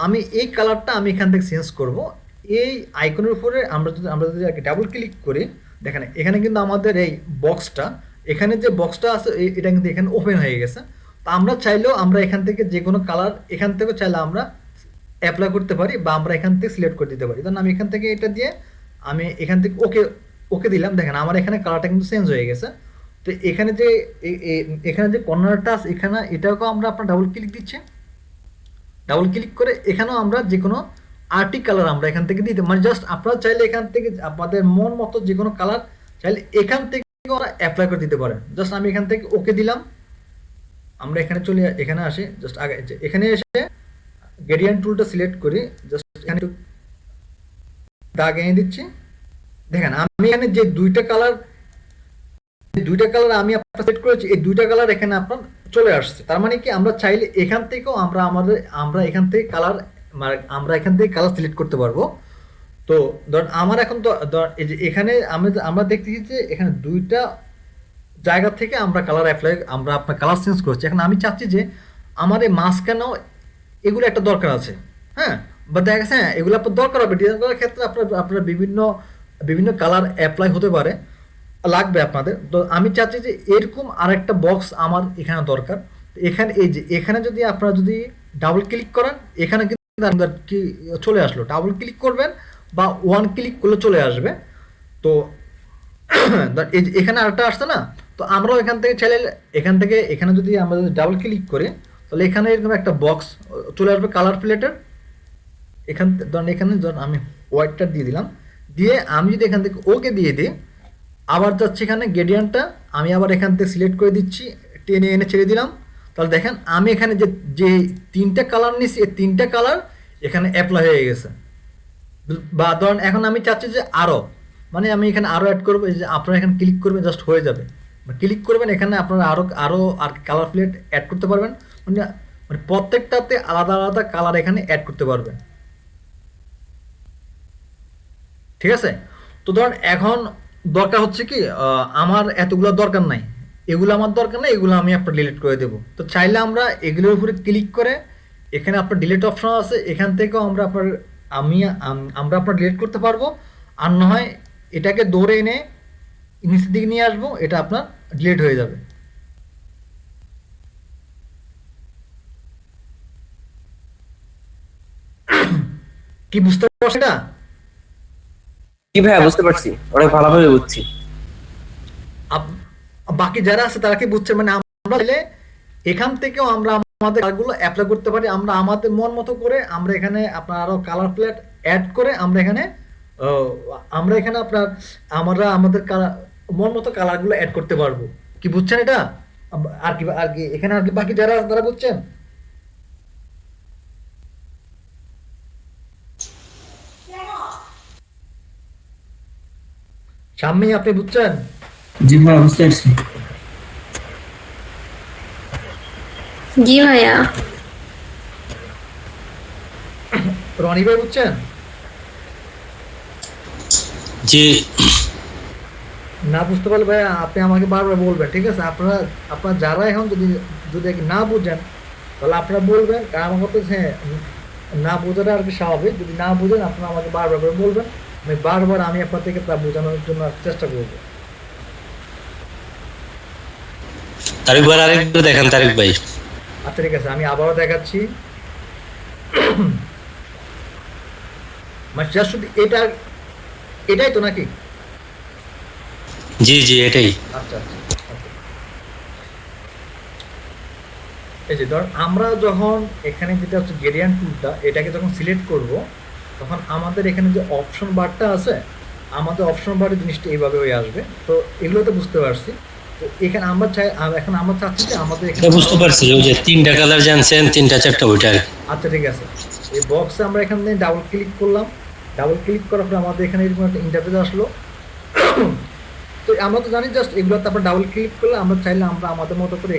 আমি এই কালারটা আমি এখান থেকে চেঞ্জ করব। এই আইকনের উপরে আমরা যদি ডাবল ক্লিক করি, দেখেন এখানে কিন্তু আমাদের এই বক্সটা, এখানে যে বক্সটা আছে এটা কিন্তু এখানে ওপেন হয়ে গেছে। তো আমরা চাইলেও আমরা এখান থেকে যে কোনো কালার এখান থেকে চাইলে আমরা অ্যাপ্লাই করতে পারি, বা আমরা এখান থেকে সিলেক্ট করে দিতে পারি। কারণ আমি এখান থেকে এটা দিয়ে আমি এখান থেকে ওকে দিলাম, দেখেন আমার এখানে কালারটা কিন্তু চেঞ্জ হয়ে গেছে। তো এখানে যে কর্নারটা আছে এটাকেও আমরা আপনার ডাবল ক্লিক দিচ্ছি, ডাবল ক্লিক করে এখানেও আমরা যে কোনো আর্টি কালার আমরা এখান থেকে দিতে, মানে জাস্ট আপনারা চাইলে এখান থেকে আপনাদের মন মতো যে কোনো কালার চাইলে এখান থেকে ওরা অ্যাপ্লাই করে দিতে পারেন। জাস্ট আমি এখান থেকে ওকে দিলাম, আমরা এখানে আসি, জাস্ট আগে এখানে এসে গ্রেডিয়েন্ট টুলটা সিলেক্ট করি, জাস্ট এখানে একটু দাগ এনে দিচ্ছি। দেখেন আমি এখানে যে দুইটা কালার আমি আপনার সেট করেছি, এই দুইটা কালার এখানে আপনার চলে আসছে। তার মানে কি আমরা চাইলে এখান থেকেও আমরা এখান থেকে কালার সিলেক্ট করতে পারবো। তো ধরেন আমার এখন তো এই যে এখানে আমরা দেখতেছি যে এখানে দুইটা জায়গা থেকে আমরা আপনার কালার চেঞ্জ করছি। এখন আমি চাচ্ছি যে আমার এই মাঝখানেও এগুলো একটা দরকার আছে, হ্যাঁ, বা দেখা গেছে হ্যাঁ এগুলো আপনার দরকার হবে ডিজাইন করার ক্ষেত্রে, আপনার বিভিন্ন কালার অ্যাপ্লাই হতে পারে, লাগবে আপনাদের। তো আমি চাচ্ছি যে এরকম আরেকটা বক্স আমার এখানে দরকার। এখানে যদি আপনারা যদি ডাবল ক্লিক করেন, এখানে কি চলে আসলো, ডাবল ক্লিক করবেন বা ওয়ান ক্লিক করলে চলে আসবে। তো এখানে আরেকটা আসছে না, তো আমরাও এখান থেকে চাইলে এখান থেকে এখানে যদি আমরা যদি ডাবল ক্লিক করি তাহলে এখানে এরকম একটা বক্স চলে আসবে কালার প্লেটের। ধরেন এখানে ধরেন আমি হোয়াইটটা দিয়ে দিলাম, দিয়ে আমি যদি এখান থেকে ওকে দিয়ে দিই, আবার যাচ্ছে এখানে গ্রেডিয়েন্টটা আমি আবার এখান থেকে সিলেক্ট করে দিচ্ছি, টেনে এনে ছেড়ে দিলাম। তাহলে দেখেন আমি এখানে যে যে তিনটা কালার নিয়েছি এই তিনটা কালার এখানে অ্যাপ্লাই হয়ে গেছে। বা ধরেন এখন আমি চাচ্ছি যে আরও, মানে আমি এখানে আরও অ্যাড করবো, এই যে আপনারা এখানে ক্লিক করবেন জাস্ট হয়ে যাবে, ক্লিক করবেন এখানে আপনারা আরও আর কালার প্লেট অ্যাড করতে পারবেন, মানে মানে প্রত্যেকটাতে আলাদা আলাদা কালার এখানে অ্যাড করতে পারবেন। ঠিক আছে? তো ধরেন এখন দরকার হচ্ছে কি, আমার এতগুলো দরকার নাই, এগুলো আমার দরকার নাই, এগুলো আমি আপনার ডিলিট করে দেবো। তো চাইলে আমরা এগুলোর উপরে ক্লিক করে এখানে আপনার ডিলিট অপশন আছে, এখান থেকেও আমরা আপনার আমরা আপনার ডিলিট করতে পারবো। আর না হয় এটাকে দৌড়ে এনে নিচের দিকে নিয়ে আসবো, এটা আপনার ডিলিট হয়ে যাবে। কি বুঝতে পারছো এটা? কি ভাইয়া, বুঝতে পারছি, অনেক ভালোভাবে বুঝছি। বাকি যারা আছে তারা কি বুঝছে? মানে আমরা চাইলে এখান থেকেও আমরা আমাদের কালারগুলো অ্যাপ্লাই করতে পারি, আমরা আমাদের মন মতো করে আমরা এখানে আপনার আরো কালার প্লেট অ্যাড করে আমরা এখানে আপনার আমরা আমাদের মন মতো কালারগুলো অ্যাড করতে পারবো। কি বুঝছেন এটা? আর কি এখানে আর কি বাকি যারা আছে তারা বুঝছেন? সামনেই আপনি বুঝছেন? জি ভাইয়া, বুঝতে পারছি। জি ভাইয়া। রনি ভাই বুঝছেন? জি। না বুঝতে পারলে ভাই আপনি আমাকে বারবার বলবেন, ঠিক আছে? আপনারা যারা এখন যদি যদি না বুঝেন তাহলে আপনারা বলবেন, কারণ আমার কথা হচ্ছে না বোঝাটা আর কি স্বাভাবিক। যদি না বুঝেন আপনারা আমাকে বারবার করে বলবেন, আমি আপনার থেকে তা বোঝানোর জন্য চেষ্টা করবো। তারিক ভাই আরেকবার দেখেন, তারিক ভাই। আচ্ছা ঠিক আছে, আমি আবারও দেখাচ্ছি। মানে just শুধু এটাই তো নাকি? জি জি, এটাই। আচ্ছা আচ্ছা okay. এই যে ধর আমরা যখন এখানে যেটা হচ্ছে গ্রেডিয়েন্ট টুলটা, এটাকে যখন সিলেক্ট করব তখন আমাদের এখানে যে অপশন বারটা আছে, আমাদের অপশন বারের জিনিসটা এইভাবে হয়ে আসবে। তো এগুলো তো বুঝতে পারছি। তো এখানে আমরা এখন আমরা চাচ্ছি যে আমাদের এখানে বুঝতে পারছি, ওই যে তিনটা কালার জানছেন, তিনটা চারটা ওইটার। আচ্ছা ঠিক আছে, এই বক্সে আমরা এখানে ডাবল ক্লিক করলাম, ডাবল ক্লিক করার পর আমাদের এখানে এরকম একটা ইন্টারফেস আসলো। তো আমরা তো জানি জাস্ট এগুলো তারপর ডাবল ক্লিক করলে আমরা চাইলে আমরা আমাদের মতো করে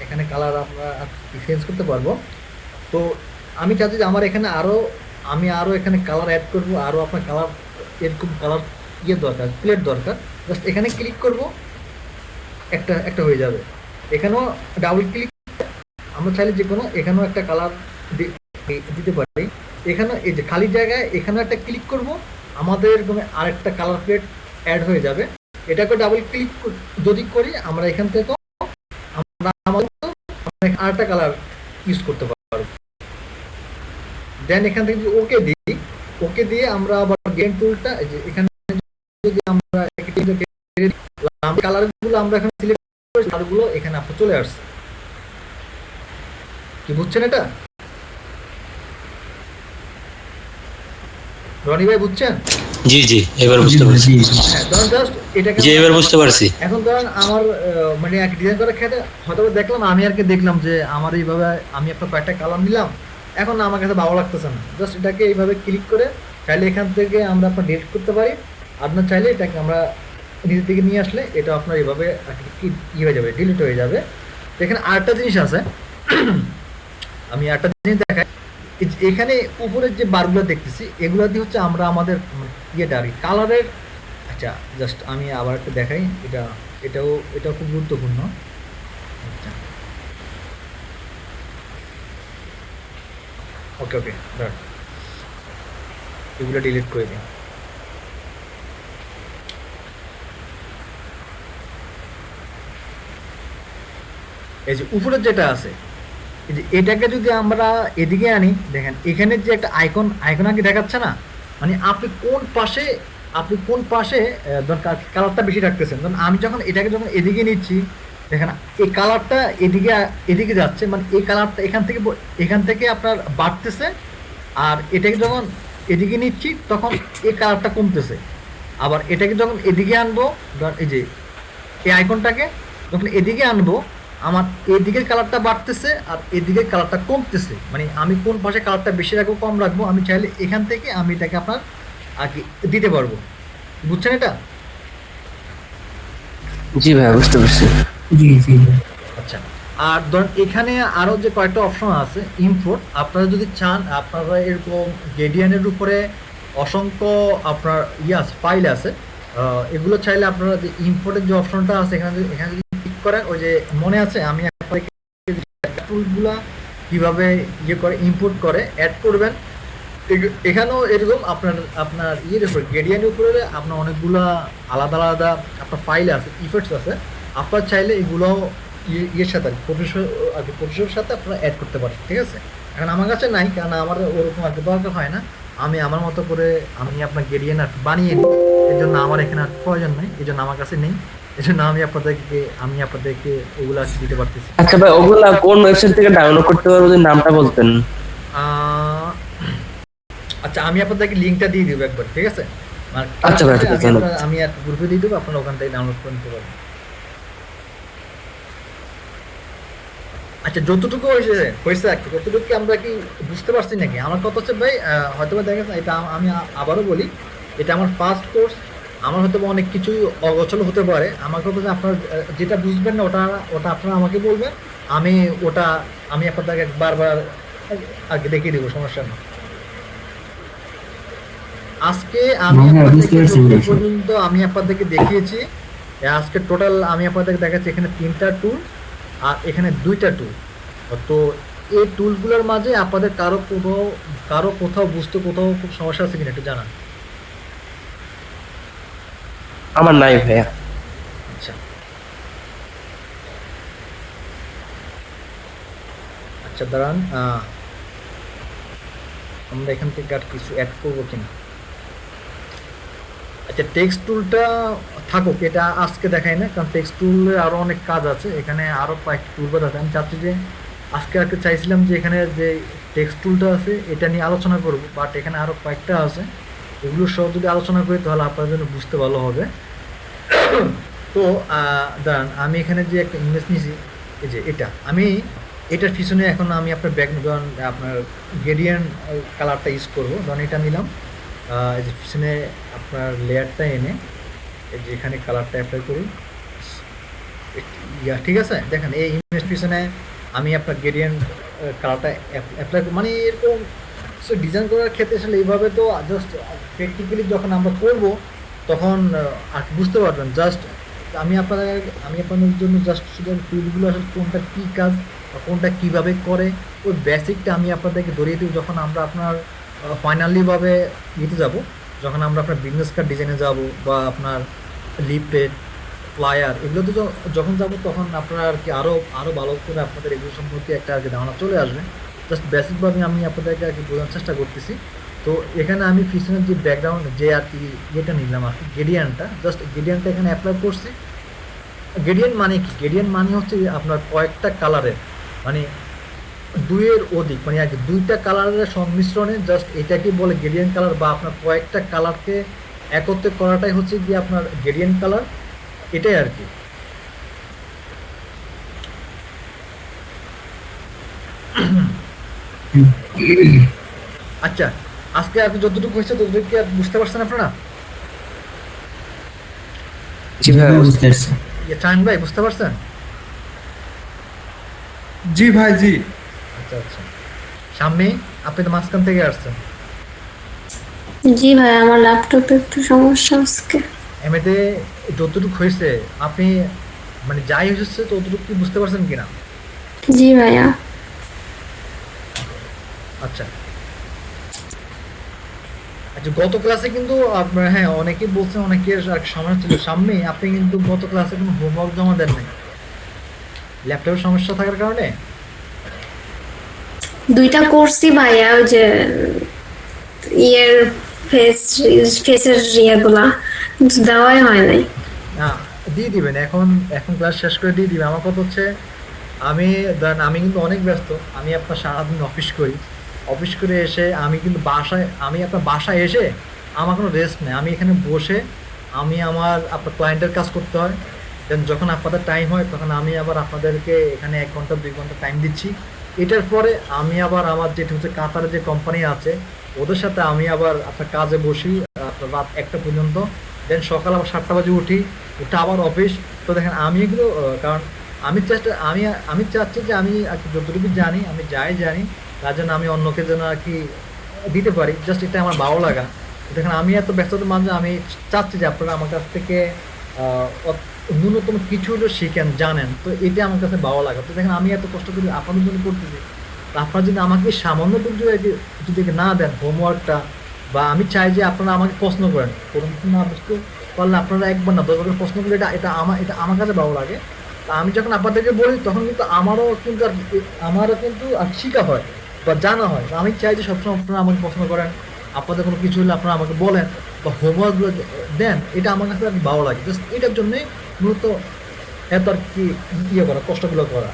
এখানে কালার আমরা চেঞ্জ করতে পারবো। তো আমি চাচ্ছি যে আমার এখানে আমি আরও এখানে কালার অ্যাড করবো, আরও আপনার কালার এরকম কালার দরকার, প্লেট দরকার। জাস্ট এখানে ক্লিক করব, একটা হয়ে যাবে। এখানেও ডাবল ক্লিক আমরা চাইলে যে কোনো এখানেও একটা কালার দিতে পারি। এখানে এই যে খালি জায়গায় এখানে একটা ক্লিক করব, আমাদের এরকম আরেকটা কালার প্লেট অ্যাড হয়ে যাবে। এটাকে ডাবল ক্লিক যদি করি আমরা এখান থেকে আমরা আরেকটা কালার ইউজ করতে পারবো। দেন এখান থেকে যদি ওকে দিয়ে আমরা আবার গেম টুলটা এই যে এখানে যদি আমরা কালারগুলো আমরা এখানে সিলেক্ট করি, কালারগুলো এখানে আপনার চলে আসছে। কি বুঝছেন এটা? রনি ভাই বুঝছেন? জি জি, এবার বুঝতে পারছি। হ্যাঁ, ধরেন জাস্ট এটাকে জি, এবার বুঝতে পারছি। এখন ধরেন আমার মানে এক ডিজাইন করার ক্ষেত্রে হয়তো দেখলাম, আমি আর কি দেখলাম যে আমার এইভাবে আমি আপনার কয়েকটা কালার নিলাম, এখন আমার কাছে ভালো লাগতেছে না। জাস্ট এটাকে এইভাবে ক্লিক করে চাইলে এখান থেকে আমরা আপনার ডিলিট করতে পারি। আপনার চাইলে এটাকে আমরা নিজের দিকে নিয়ে আসলে এটা আপনার এইভাবে হয়ে যাবে, ডিলিট হয়ে যাবে। এখানে আরেকটা জিনিস আছে, আমি আরেকটা জিনিস দেখাই। এখানে উপরের যে বারগুলো দেখতেছি এগুলো দিয়ে হচ্ছে আমরা আমাদের ইয়েটা আর কি কালারের। আচ্ছা জাস্ট আমি আবার একটু দেখাই, এটাও খুব গুরুত্বপূর্ণ। আচ্ছা ওকে ধর এগুলো ডিলিট করে দিন। এই যে উপরের যেটা আছে এই যে এটাকে যদি আমরা এদিকে আনি, দেখেন এখানে যে একটা আইকন আগে দেখাচ্ছে না, মানে আপনি কোন পাশে ধরুন কালারটা বেশি রাখতেছেন। ধরুন আমি যখন এটাকে যখন এদিকে নিচ্ছি, দেখেন এই কালারটা এদিকে যাচ্ছে, মানে এই কালারটা এখান থেকে আপনার বাড়তেছে, আর এটাকে যখন এদিকে নিচ্ছি তখন এই কালারটা কমতেছে। আবার এটাকে যখন এদিকে আনবো, ধর এই যে এই আইকনটাকে যখন এদিকে আনবো, আমার এদিকের কালারটা বাড়তেছে আর এদিকের কালারটা কমতেছে। মানে আমি কোন পাশে কালারটা বেশি রাখবো কম রাখবো, আমি চাইলে এখান থেকে আমি এটাকে আপনার আগে দিতে পারবো। বুঝছেন এটা? জি ভাইয়া বুঝতে পারছি। জি জি আচ্ছা, আর ধরুন এখানে আরো যে কয়েকটা অপশন আছে ইম্পোর্ট, আপনারা যদি চান আপনারা এরকম গ্রেডিয়ানের উপরে অসংখ্য আপনার ফাইল আছে, এগুলো চাইলে আপনারা যে ইম্পোর্টের যে অপশনটা আছে এখানে যদি ক্লিক করেন, ওই যে মনে আছে আমি টুলগুলা কিভাবে করে ইম্পোর্ট করে অ্যাড করবেন, এখানেও এরকম আপনার উপরে গ্রেডিয়ানের উপরে আপনার অনেকগুলা আলাদা আলাদা আপনার ফাইল আছে, ইফেক্টস আছে। আপনার চাইলে এগুলো ইয়ের সাথে প্রফেশনের সাথে আপনারা অ্যাড করতে পারেন, ঠিক আছে? এখন আমার কাছে নাই, কারণ আমার ওরকম আর দরকার হয় না। আমি আমার মতো করে আমি আপনার গ্রেডিয়েন্ট আর বানিয়ে নিই, এই জন্য আমার এখানে আর প্রয়োজন নেই, এই জন্য আমার কাছে নেই, এই জন্য আমি আপনাদেরকে ওগুলো দিতে পারতেছি। আচ্ছা ভাই, ওগুলা কোন ওয়েবসাইট থেকে ডাউনলোড করতে পারবো যদি নামটা বলতেন? আচ্ছা, আমি আপনাদেরকে লিঙ্কটা দিয়ে দিব একবার, ঠিক আছে? আর আচ্ছা ভাই, ঠিক আছে, আমি এক গ্রুপে দিয়ে দেবো, আপনারা ওখান থেকে ডাউনলোড করে নিতে পারবেন। আচ্ছা, যতটুকু হয়েছে আর কি, যতটুকু আমরা কি বুঝতে পারছি নাকি? আমার কথা হচ্ছে ভাই, হয়তো বা দেখা এটা আমি আবারও বলি, এটা আমার ফার্স্ট কোর্স, আমার হয়তো অনেক কিছুই অগোছল হতে পারে। আমার কথা হচ্ছে আপনার যেটা বুঝবেন না ওটা আপনারা আমাকে বলবেন, আমি আপনাদেরকে বারবার আর কি দেখিয়ে দেবো, সমস্যা নেই। আজকে আমি পর্যন্ত আমি আপনাদেরকে দেখিয়েছি, আজকে টোটাল আমি আপনাদেরকে দেখাচ্ছি এখানে 3টা টুল আর এখানে 2টা টুল। তো এই টুলগুলোর মাঝে আপনাদের কারো কোথাও বুঝতে কোথাও খুব সমস্যা আছে কিনা একটু জানান। আমার নাই ভাইয়া। আচ্ছা আচ্ছা, দাঁড়ান, আমরা এখান থেকে আর কিছু অ্যাড করবো কিনা। আচ্ছা, টেক্সট টুলটা থাকুক, এটা আজকে দেখাই না, কারণ টেক্সট টুলের আরও অনেক কাজ আছে, এখানে আরও কয়েকটি টুল আছে। আমি চাচ্ছি যে আজকে চাইছিলাম যে এখানে যে টেক্সট টুলটা আছে এটা নিয়ে আলোচনা করব, বাট এখানে আরও কয়েকটা আছে, এগুলো সব যদি আলোচনা করি তাহলে আপনার জন্য বুঝতে ভালো হবে। তো দাঁড়ান, আমি এখানে যে একটা ইমেজ নিয়েছি, এই যে এটার পিছনে এখন আমি আপনার ব্যাকগ্রাউন্ড আপনার গ্রেডিয়েন্ট কালারটা ইউজ করবো। ধরুন এটা নিলাম, এই যে পিছনে আপনার লেয়ারটা এনে এই যে এখানে কালারটা অ্যাপ্লাই করি, ঠিক আছে? দেখেন এই ইমেজ পিছনে আমি আপনার গ্রেডিয়েন্ট কালারটা অ্যাপ্লাই করি, মানে এরকম ডিজাইন করার ক্ষেত্রে আসলে এইভাবে তো জাস্ট প্র্যাকটিক্যালি যখন আমরা করবো তখন আর বুঝতে পারবেন। জাস্ট আমি আপনাদের জন্য জাস্ট শুধু টুলগুলো আসলে কোনটা কী কাজ বা কোনটা কীভাবে করে ওই বেসিকটা আমি আপনাদেরকে ধরিয়ে দিই। যখন আমরা আপনার ফাইনালিভাবে ইয়েতে যাব, যখন আমরা আপনার বিজনেস কার্ড ডিজাইনে যাব বা আপনার লিফলেট ফ্লায়ার এগুলোতে যখন যাব, তখন আপনারা আর কি আরও ভালো করে আপনাদের এগুলো সম্পর্কে একটা আর কি ধারণা চলে আসবে। জাস্ট বেসিকভাবে আমি আপনাদেরকে আর কি বোঝানোর চেষ্টা করতেছি। তো এখানে আমি পিছনের যে ব্যাকগ্রাউন্ড যে আর কি ইয়েটা নিলাম আর কি গ্রেডিয়েন্টটা, জাস্ট গ্রেডিয়েন্টটা এখানে অ্যাপ্লাই করছি। গ্রেডিয়েন্ট মানে কি? গ্রেডিয়েন্ট মানে হচ্ছে আপনার কয়েকটা কালারের, মানে দুইয়ের অধিক, মানে আর কি 2টা কালারের সংমিশ্রণে জাস্ট এটাকে বলে গ্রেডিয়েন্ট কালার, বা আপনার কয়েকটা কালারকে একত্রে করাটাই হচ্ছে কি আপনার গ্রেডিয়েন্ট কালার, এটাই আর কি। আচ্ছা, আজকে আর যতটুকু হয়েছে ততটুকু কি আর বুঝতে পারছেন আপনারা? জি ভাইয়া বুঝতে পারছি। চান ভাই বুঝতে পারছেন? জি ভাই জি। আচ্ছা আচ্ছা, সামনে আপনি তো মাঝখান থেকে আসছেন। জি ভাই, আমার ল্যাপটপে একটু সমস্যা আজকে। এমনিতে যতটুকু হয়েছে আপনি মানে যাই হয়েছে ততটুকু কি বুঝতে পারছেন কিনা? জি ভাইয়া। আচ্ছা আচ্ছা, গত ক্লাসে কিন্তু আপনার হ্যাঁ অনেকেই বলছেন, অনেকের সমস্যা ছিল সামনে, আপনি কিন্তু গত ক্লাসে কোনো হোমওয়ার্ক জমা দেন নাই ল্যাপটপের সমস্যা থাকার কারণে। দুইটা করছি ভাইয়া, ওই যে ইয়ের ফেসের ইয়েগুলা, কিন্তু দেওয়াই হয় নাই। না, দিয়ে দিবেন এখন। এখন ক্লাস শেষ করে দিয়ে দিবেন। আমার কথা হচ্ছে আমি ধরেন আমি কিন্তু অনেক ব্যস্ত। আমি আপনার সারাদিন অফিস করি। অফিস করে এসে আমি কিন্তু আমি আপনার বাসায় এসে আমার কোনো রেস্ট নেই। আমি এখানে বসে আমি আপনার ক্লায়েন্টের কাজ করতে হয়। দেন যখন আপনাদের টাইম হয় তখন আমি আবার আপনাদেরকে এখানে 1 ঘন্টা 2 ঘন্টা টাইম দিচ্ছি। এটার পরে আমি আবার আমার যেটা হচ্ছে কাতারে যে কোম্পানি আছে ওদের সাথে আমি আবার আপনার কাজে বসি আপনার রাত 1টা পর্যন্ত। দেন সকাল আবার 7টা বাজে উঠি, উঠে আবার অফিস। তো দেখেন আমি এগুলো কারণ আমি চাচ্ছি যে আমি আর কি যতটুকু জানি আমি যাই জানি তার জন্য আমি অন্যকে যেন আর কি দিতে পারি। জাস্ট এটা আমার ভালো লাগা। তো দেখেন আমি এত ব্যস্ততার মাঝে আমি চাচ্ছি যে আপনারা আমার কাছ থেকে ন্যূনতম কিছু হলেও শিখেন, জানেন। তো এটা আমার কাছে ভালো লাগা। তো দেখেন আমি এত কষ্ট করে আপনাদের জন্য করতেছি, তো আপনারা যদি আমাকে সামান্যটুকু যদি না দেন হোমওয়ার্কটা, বা আমি চাই যে আপনারা আমাকে প্রশ্ন করেন, কোনো কিছু না বুঝতে পারলে আপনারা 1 বার না 10 বার প্রশ্ন করলে এটা আমার কাছে ভালো লাগে। তা আমি যখন আপনাদেরকে বলি তখন কিন্তু আমারও কিন্তু আর শিখা হয় বা জানা হয়। তো আমি চাই যে সবসময় আপনারা আমাকে প্রশ্ন করেন, আপনাদের কোনো কিছু হলে আপনারা আমাকে বলেন বা হোমওয়ার্কগুলো দেন। এটা আমার কাছে আর কি ভালো লাগে। জাস্ট এটার জন্যই মূলত এত আর কি ইয়ে করা, কষ্টগুলো করা।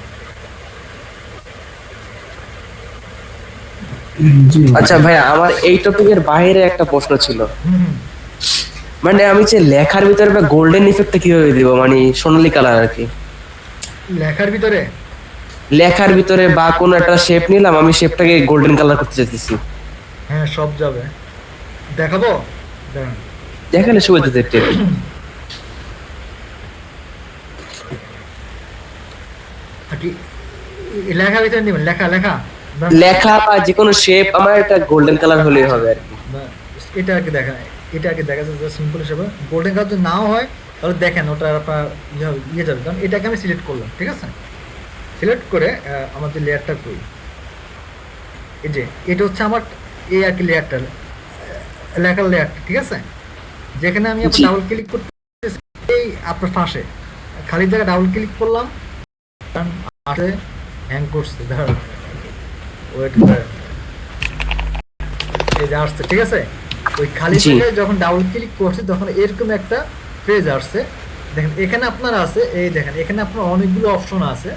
জি ভাই। আচ্ছা ভাই, আমার এই টপিকের বাইরে একটা প্রশ্ন ছিল। হুম। মানে আমি যে লেখার ভিতরে গোল্ডেন ইফেক্টটা কিভাবে দিব, মানে সোনালী কালার আর কি। লেখার ভিতরে লেখার ভিতরে বা কোনো একটা শেপ নিলাম, আমি শেপটাকে গোল্ডেন কালার করতে চাইতেছি। হ্যাঁ সব যাবে। দেখাবো? দাঁড়ান। দেখালে সুবিধা একটু। আর কি লেখার ভিতরে নেবেন? লেখা লেখা বা যে কোনো শেপ আমার একটা গোল্ডেন কালার হলেই হবে আর কি। এটা আর কি দেখা যাচ্ছে সিম্পল হিসেবে। গোল্ডেন কালার যদি নাও হয় তাহলে দেখেন ওটা আপনার ইয়ে যাবে। কারণ এটাকে আমি সিলেক্ট করলাম, ঠিক আছে? সিলেক্ট করে আমার যে লেয়ারটা করি, এই যে এটা হচ্ছে আমার এই আর কি লেয়ারটা, লেখার লেয়ারটা, ঠিক আছে? যেখানে আমি আপনার ডাবল ক্লিক করতে এই আপনার পাশে খালি জায়গায় ডাবল ক্লিক করলাম, কারণ আসে হ্যাং করছে, ধর ওয়েট করে এই যে আসছে, ঠিক আছে? ওই খালি জায়গায় যখন ডাবল ক্লিক করছে তখন এরকম একটা পেজ আসছে। দেখেন এখানে আপনার আছে, এই দেখেন এখানে আপনার অনেকগুলো অপশন আছে।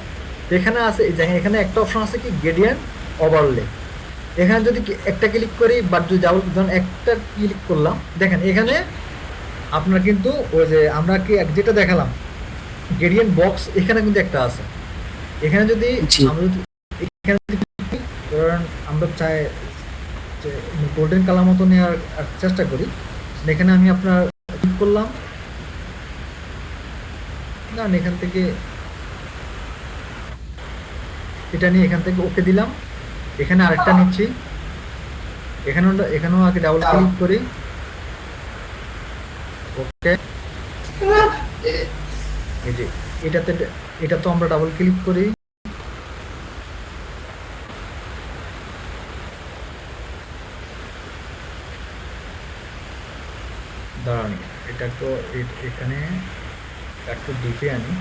এখানে আছে এই দেখেন এখানে একটা অপশন আছে কি গ্রেডিয়েন্ট ওভারলে। এখানে যদি একটা ক্লিক করি বা যদি ডাবল যখন একটা ক্লিক করলাম, দেখেন এখানে আপনার কিন্তু ওই যে আমরা কি যেটা দেখালাম গ্রেডিয়েন্ট বক্স, এখানে কিন্তু একটা আছে। এখানে যদি আমরা যদি এখানে ধরেন আমরা চাই যে গোল্ডেন কালার মতো নেওয়ার চেষ্টা করি, এখানে আমি আপনার ক্লিক করলাম না, এখান থেকে এটা নিয়ে এখান থেকে ওকে দিলাম। এখানে আরেকটা নিচ্ছি, এখানেও আগে ডাবল ক্লিক করি, ওকে। এই যে এটা তো আমরা ডাবল ক্লিক করি, দাঁড়ান এটা তো এখানে একটু ডিপে আনি।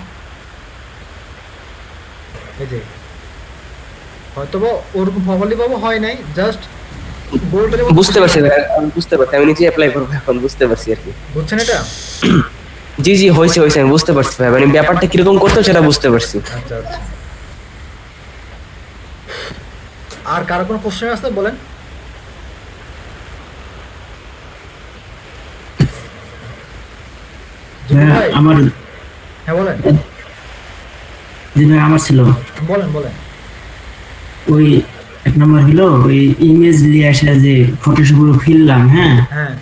এই যে হয়তো বা ওরকম প্রপারলি পাবো হয় নাই, জাস্ট গোল্ডের বুঝতে পারছি, আমি বুঝতে পারছি, আমি নিজে অ্যাপ্লাই করবো এখন, বুঝতে পারছি আর কি। বুঝছেন এটা? জি জি, হয়েছে আমি বুঝতে পারছি ভাই, মানে ব্যাপারটা কিরকম করতে সেটা বুঝতে পারছি। আচ্ছা আচ্ছা। আর কারো কোনো প্রশ্ন আছে বলেন? হ্যাঁ, আমার হ্যাঁ বলেন। জি ভাই, আমার ছিল বলেন। ওই 1 নম্বর হলো ওই ইমেজ নিয়ে আসা যে ফটোশপ গুলো ফিরলাম। হ্যাঁ হ্যাঁ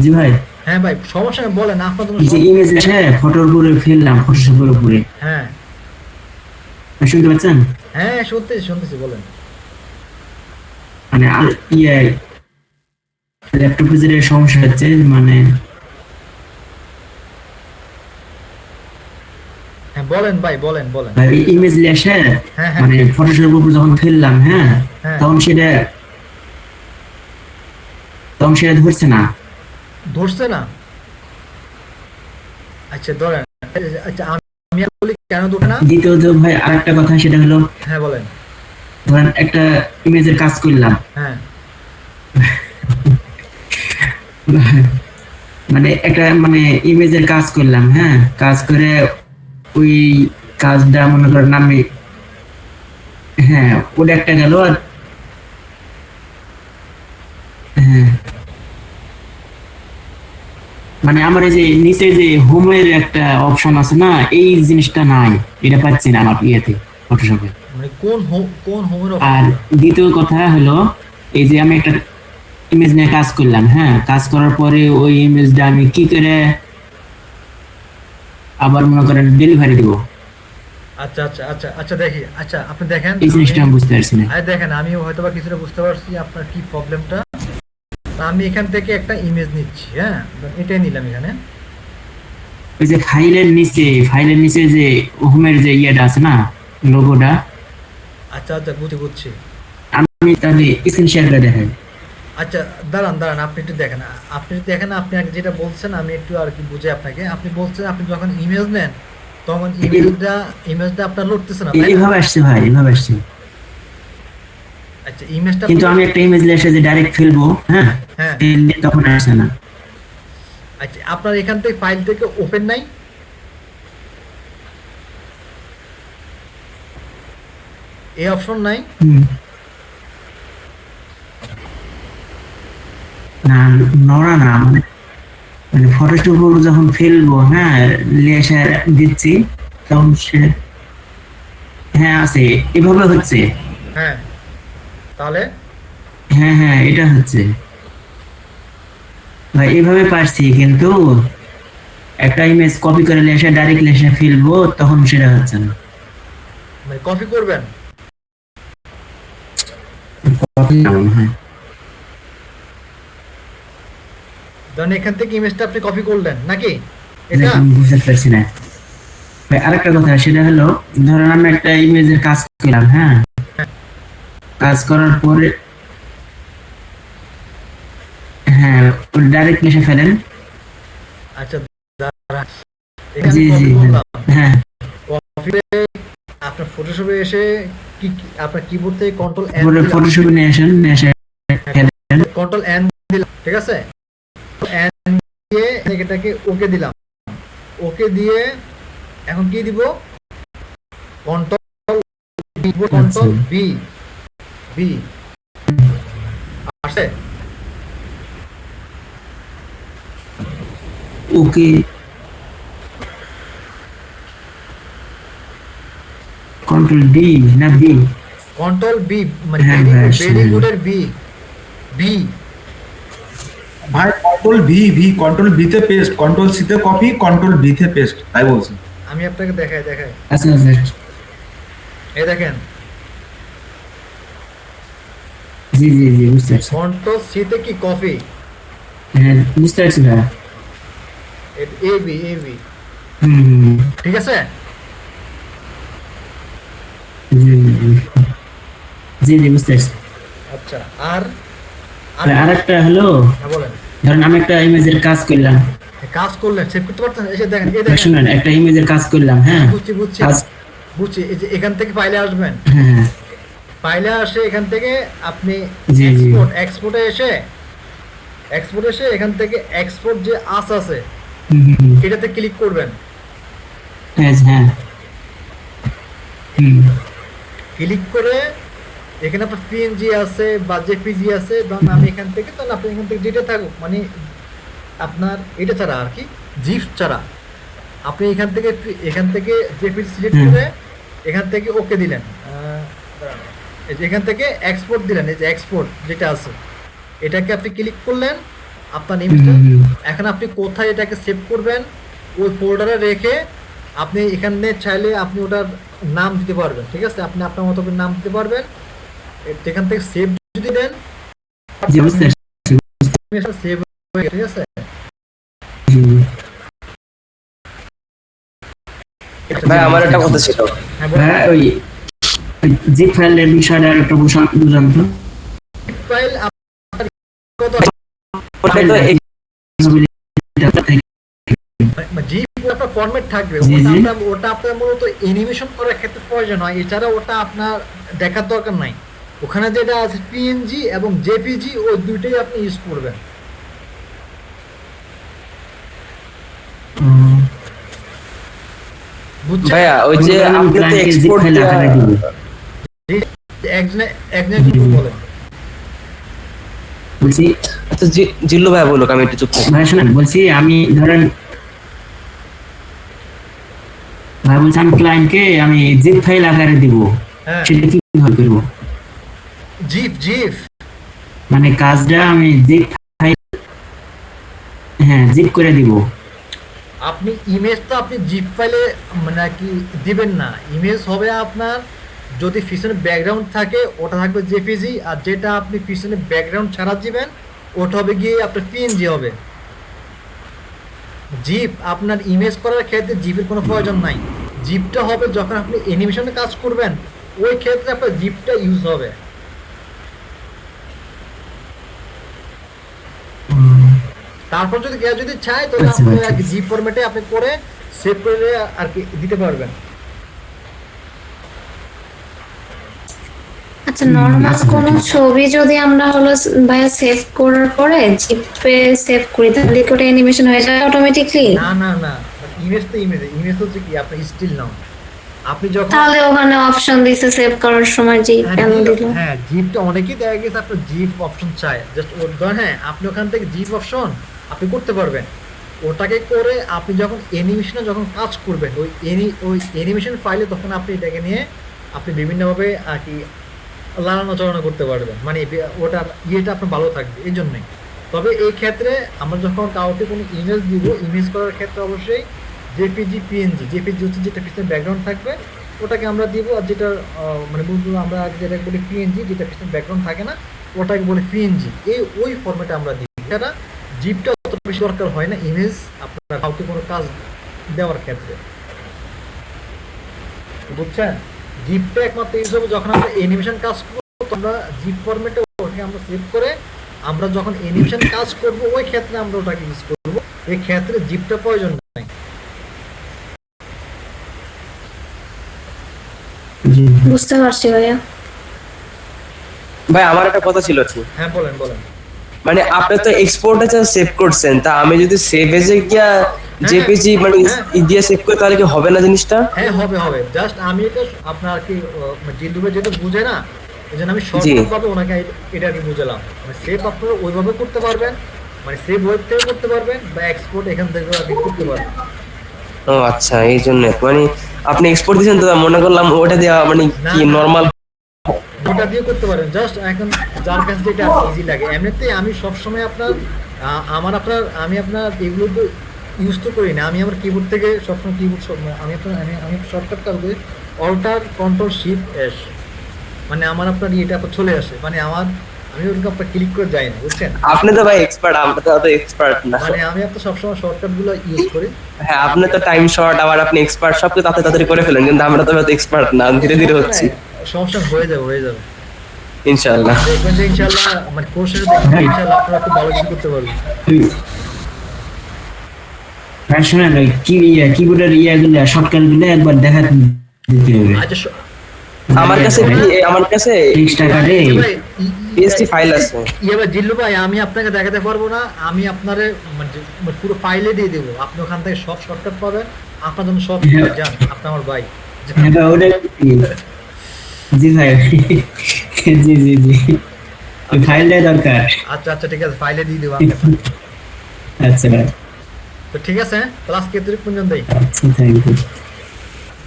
জি ভাই, হ্যাঁ ভাই, সমস্যা নেই, বলেন আপনার জন্য যে ইমেজ আসে ফটোর উপরে ফিরলাম, ফটোশপের উপরে। হ্যাঁ শুনতে পাচ্ছেন? হ্যাঁ শুনতেছি, বলেন। মানে ইয়ে ল্যাপটপে যে সমস্যা হচ্ছে, মানে হ্যাঁ বলেন ভাই, বলেন। ভাই ইমেজ নিয়ে আসে হ্যাঁ। মানে ফটোশপের উপর যখন ফিরলাম, হ্যাঁ হ্যাঁ। তখন সেটা ধরছে না। আচ্ছা ধরেন, আচ্ছা আমি বলি কেন ধরে না। দ্বিতীয়ত ভাই আরেকটা কথা, সেটা হলো হ্যাঁ বলেন। ধরেন একটা ইমেজের কাজ করলাম, হ্যাঁ মানে একটা মানে ইমেজের কাজ করলাম, হ্যাঁ, কাজ করে ওই কাজটা মনে করেন আমি, হ্যাঁ ওটা একটা গেল। আর হ্যাঁ মানে আমার এই যে নিচে যে হোমের একটা অপশন আছে না, এই জিনিসটা নাই, এটা পাচ্ছি না আমার ইয়েতে ফটোশপে। মানে কোন হোমের আর দ্বিতীয় কথা হলো, এই যে আমি একটা ইমেজ নিয়ে কাজ করলাম, হ্যাঁ, কাজ করার পরে ওই ইমেজটা আমি কি করে আবার মনে করেন ডেলিভারি দিব, আচ্ছা আচ্ছা আচ্ছা আচ্ছা দেখি, আচ্ছা আপনি দেখেন, এই জিনিসটা আমি বুঝতে পারছি না। দেখেন আমি হয়তো বা কিছুটা বুঝতে পারছি আপনার কি প্রবলেমটা। আমি এখান থেকে একটা ইমেজ নিচ্ছি, হ্যাঁ এটাই নিলাম এখানে। ওই যে ফাইলের নিচে যে হোমের যে ইয়েটা আছে না, লোগোটা, আচ্ছা আচ্ছা বুঝছি। আমি তাহলে স্ক্রিন শেয়ার করে দেখাই। আচ্ছা দাঁড়ান আপনি একটু দেখেন, আপনি আগে যেটা বলছেন আমি একটু আর কি বুঝে আপনাকে। আপনি বলছেন আপনি যখন ইমেজ নেন তখন ইমেজটা আপনার লড়তেছে না, তাই না? এইভাবে আসছে ভাই, এইভাবে আসছে। আচ্ছা ইমেজটা কিন্তু আমি একটা ইমেজ এসে যে ডাইরেক্ট ফেলবো, হ্যাঁ, হ্যাঁ তখন আসছে না। আচ্ছা আপনার এখান থেকে ফাইল থেকে ওপেন নাই, এই অপশন নাই? হুম। না নড়া না, মানে মানে ফটোশপ যখন ফেলবো, হ্যাঁ, লেসার দিচ্ছি তখন সে, হ্যাঁ আছে, এভাবে হচ্ছে। হ্যাঁ তাহলে হ্যাঁ হ্যাঁ এটা হচ্ছে ভাই, এভাবে পারছি, কিন্তু একটা ইমেজ কপি করে লেসে ডাইরেক্ট লেসে ফেলবো তখন সেটা হচ্ছে না। মানে কপি করবেন? কপি না মনে হয়। ধরেন এখান থেকে ইমেজটা আপনি কপি করলেন নাকি এটা? এটা আমি বুঝতে পারছি না ভাই। আরেকটা কথা সেটা হলো, ধরেন আমি একটা ইমেজের কাজ করলাম, হ্যাঁ, কাজ করার পরে হ্যাঁ ডাইরেক্ট লেসে ফেলেন। আচ্ছা দাঁড়ান, জি জি হ্যাঁ কপিতে আপনার ফটোশপে এসে কি আপনার কিবোর্ড থেকে কন্ট্রোল এন পরে ফটোশপে নিয়ে আসেন, নিয়ে এসে ফেলেন। কন্ট্রোল এন দিলাম, ঠিক আছে? এন দিয়ে এটাকে ওকে দিলাম, ওকে দিয়ে এখন কি দিব? কন্ট্রোল বি বি আসে। ওকে কন্ট্রোল ডি না বি? কন্ট্রোল বি মানে হ্যাঁ, ভেরি গুডের বি বি। ভাই কন্ট্রোল ভি কন্ট্রোল ভি তে পেস্ট, কন্ট্রোল সি তে কপি, কন্ট্রোল ভি তে পেস্ট, তাই বলছি। আমি আপনাকে দেখাই আচ্ছা আচ্ছা এই দেখেন, জি জি জি বুঝতে পারছি। কন্ট্রোল সি তে কি কপি, হ্যাঁ বুঝতে পারছি ভাই। এ বি হুম ঠিক আছে? জি জি জি জি বুঝতে পারছি। আচ্ছা আর আরেকটা হলো, হ্যাঁ বলেন। ধরেন আমি একটা ইমেজের কাজ করলাম, কাজ করলেন সেভ করতে পারতেন, এসে দেখেন এই দেখেন শুনেন, একটা ইমেজের কাজ করলাম, হ্যাঁ, বুঝছি কাজ, এই যে এখান থেকে ফাইলে আসবেন, হ্যাঁ ফাইলে আসে এখান থেকে আপনি জি, জি। এক্সপোর্টে এসে এখান থেকে এক্সপোর্ট যে আছে হুম, এটাতে ক্লিক করবেন। হ্যাঁ হ্যাঁ হুম ক্লিক করে এখানে আপনার পিএনজি আছে বা জেপিজি আছে, ধরুন আমি এখান থেকে, তাহলে আপনি এখান থেকে যেটা থাকুক, মানে আপনার এটা ছাড়া আর কি, জিপ ছাড়া আপনি এখান থেকে জেপিজি সিলেক্ট করে এখান থেকে ওকে দিলেন, এই যে এখান থেকে এক্সপোর্ট দিলেন, এই যে এক্সপোর্ট যেটা আছে এটাকে আপনি ক্লিক করলেন আপনার ইমেজটা। এখন আপনি কোথায় এটাকে সেভ করবেন ওই ফোল্ডারে রেখে আপনি এখানে চাইলে আপনি ওটার নাম দিতে পারবেন, ঠিক আছে? আপনি আপনার মতো করে নাম দিতে পারবেন। এখান থেকে সেভ যদি দেন জি বুঝতে পারছি। সেভ হয়ে গেছে, ঠিক আছে? জি। ভাই আমার একটা কথা ছিল, হ্যাঁ বলুন। হ্যাঁ ওই জিপ ফাইলের বিষয়টা একটা বুঝান তো। ফাইল আপনার কত ওটা তো জিপ আপনার ফরম্যাট থাকবে, জি, জি। ওটা আপনার মূলত অ্যানিমেশন করার ক্ষেত্রে প্রয়োজন হয়, এছাড়া ওটা আপনার দেখার দরকার নাই। ওখানে যেটা আছে পিএনজি এবং জেপিজি, ওই দুইটাই আপনি ইউজ করবেন। উম, বুঝছেন? ভাইয়া ওই যে আমি আপনি তো client-কে zip এক্সপোর্ট file আকারে দিব। একজন বলেন। বলছি আচ্ছা জিল্লু ভাইয়া বলুক, আমি একটু চুপ থাকি। ভাই শোনেন, বলছি আমি ধরেন ভাই বলছি আমি ক্লায়েন্টকে আমি জিপ ফাইল আকারে দিব, হ্যাঁ, সেটা কিভাবে করবো? জিপ মানে কাজটা আমি জিপ ফাইল, হ্যাঁ জিপ করে দিব। আপনি ইমেজ তো আপনি জিপ ফাইলে মানে কি দিবেন না, ইমেজ হবে আপনার, যদি পিছনে ব্যাকগ্রাউন্ড থাকে ওটা থাকবে জেপিজি, আর যেটা আপনি পিছনে ব্যাকগ্রাউন্ড ছাড়া দিবেন ওটা হবে গিয়ে আপনার পিএনজি হবে। জিপ আপনার ইমেজ করার ক্ষেত্রে জিপের কোনো প্রয়োজন নাই, জিপটা হবে যখন আপনি অ্যানিমেশনে কাজ করবেন, ওই ক্ষেত্রে আপনার জিপটা ইউজ হবে। তারপর যদি কেউ যদি চায় তাহলে আচ্ছা, আপনি আচ্ছা। আর কি জিপ ফরম্যাটে আপনি করে সেভ করে আর কি দিতে পারবেন। আচ্ছা, নর্মাল আচ্ছা, কোনো আচ্ছা। ছবি যদি আমরা হলো ভাইয়া সেভ করার পরে জিপে সেভ করি, তাহলে কি ওটা অ্যানিমেশন হয়ে যায় অটোমেটিকলি? না, ইমেজ তো ইমেজ হচ্ছে কি আপনার স্টিল নাও, আপনি যখন তাহলে ওখানে অপশন দিছে সেভ করার সময় জি কেন দিল? হ্যাঁ জিপটা অনেকেই দেখা গেছে আপনার জিপ অপশন চায়, জাস্ট ধরেন হ্যাঁ আপনি ওখান থেকে জিপ অপশন আপনি করতে পারবেন। ওটাকে করে আপনি যখন অ্যানিমেশনে যখন কাজ করবেন ওই অ্যানিমেশন ফাইলে, তখন আপনি এটাকে নিয়ে আপনি বিভিন্নভাবে আর কি লাগানো চালানো করতে পারবেন, মানে ওটার ইয়েটা আপনার ভালো থাকবে এই জন্যই। তবে এই ক্ষেত্রে আমরা যখন কাউকে কোনো ইমেজ দিব, ইমেজ করার ক্ষেত্রে অবশ্যই জেপিজি পিএনজি, জেপিজি হচ্ছে যেটা পিছনে ব্যাকগ্রাউন্ড থাকবে ওটাকে আমরা দিব, আর যেটা মানে বলতে আমরা যেটাকে বলি পিএনজি, যেটা পিছনে ব্যাকগ্রাউন্ড থাকে না ওটাকে বলি পিএনজি, ওই ফরম্যাটে আমরা দিই। এটা জিপটা অতটা বেশি দরকার হয় না ইমেজ আপনার কাউকে কোনো কাজ দেওয়ার ক্ষেত্রে, বুঝছেন? জিপটা একমাত্র ইউজ হবে যখন আমরা অ্যানিমেশন কাজ করবো, আমরা জিপ ফরম্যাটে ওটাকে আমরা সেভ করে আমরা যখন অ্যানিমেশন কাজ করব ওই ক্ষেত্রে আমরা ওটাকে ইউজ করব, এই ক্ষেত্রে জিপটা প্রয়োজন নাই। জি। বুঝতে পারছি ভাইয়া। ভাই আমার একটা কথা ছিল আর কি, হ্যাঁ বলেন। মানে আপনি তো এক্সপোর্টে সেভ করছেন, তা আমি যদি সেভ এজে গিয়া জেপিজি মানে দিয়ে সেভ করি তাহলে কি হবে না জিনিসটা? হ্যাঁ হবে, জাস্ট আমি এটা আপনার কি জিন্দুবে যেটা বুঝে না, এই জন্য আমি জি। শর্টকাট ভাবে ওনাকে এটা আর কি বুঝালাম। মানে সেভ আপনারা ওইভাবে করতে পারবেন, মানে সেভ ওয়েব থেকে করতে পারবেন বা এক্সপোর্ট এখান থেকে আর কি করতে পারবেন। ও আচ্ছা, এই জন্য মানে আপনি এক্সপোর্ট দিয়েছেন তো মনে করলাম ওটা দেওয়া মানে কি না। নরমাল। ওটা দিয়ে করতে পারেন, জাস্ট এখন যার কাছে যেটা ইজি লাগে। এমনিতে আমি সবসময় আপনার আমি আপনার এগুলো তো ইউজ তো করি না, আমি আমার কিবোর্ড থেকে সবসময় আমি শর্টকাটটা বলি অল্টার কন্ট্রোল শিফট এস, মানে আমার আপনার এটা চলে আসে, মানে আমি ওরকম আপনার ক্লিক করে যাই না, বুঝছেন? আপনি তো ভাই এক্সপার্ট, আমরা তো অত এক্সপার্ট না। মানে আমি আপনার সবসময় শর্টকাট গুলো ইউজ করি। হ্যাঁ আপনি তো টাইম শর্ট, আবার আপনি এক্সপার্ট, সব কিছু তাড়াতাড়ি করে ফেলেন, কিন্তু আমরা তো অত এক্সপার্ট না, ধীরে ধীরে হচ্ছি। সমস্যা হয়ে যাবে ইনশাআল্লাহ। দেখবেন যে ইনশাআল্লাহ মানে কোর্সে দেখবেন ইনশাআল্লাহ আপনারা খুব ভালো কিছু করতে পারবেন। ভাই শোনেন, ওই কিবোর্ডের গুলো শর্টকাট গুলো একবার দেখা দিতে হবে। আচ্ছা আমার কাছে এক্সট্রা কাটে পিএসটি ফাইল আছে। এবার জিল্লু ভাই আমি আপনাকে দেখাতে পারবো না, আমি আপনারে পুরো ফাইলে দিয়ে দেবো, আপনি ওখান থেকে সব শর্টকাট পাবেন, আপনার জন্য সব যান, আপনি আমার ভাই। হ্যাঁ ওটা জি ভাই জি ওই ফাইলটাই দরকার। আচ্ছা ঠিক আছে, ফাইলে দিয়ে দেবো আপনাকে। আচ্ছা ভাই, তো ঠিক আছে, ক্লাস কে তুই কোনজন দেই? আচ্ছা থ্যাংক ইউ।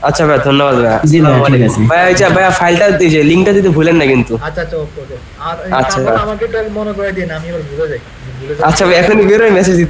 আচ্ছা ভাই ধন্যবাদ ভাই। জি ভাই, আসসালামু ঠিক আলাইকুম। আছে। ভাই আচ্ছা ভাইয়া ফাইলটা দিয়েছে, লিংকটা দিতে ভুলেন না কিন্তু। আচ্ছা ওকে। আর আচ্ছা। তারপর আমাকে একটু মনে করে দিন, আমি এবার ভুলে যাই। আচ্ছা ভাই এখনই বেরোয় মেসেজ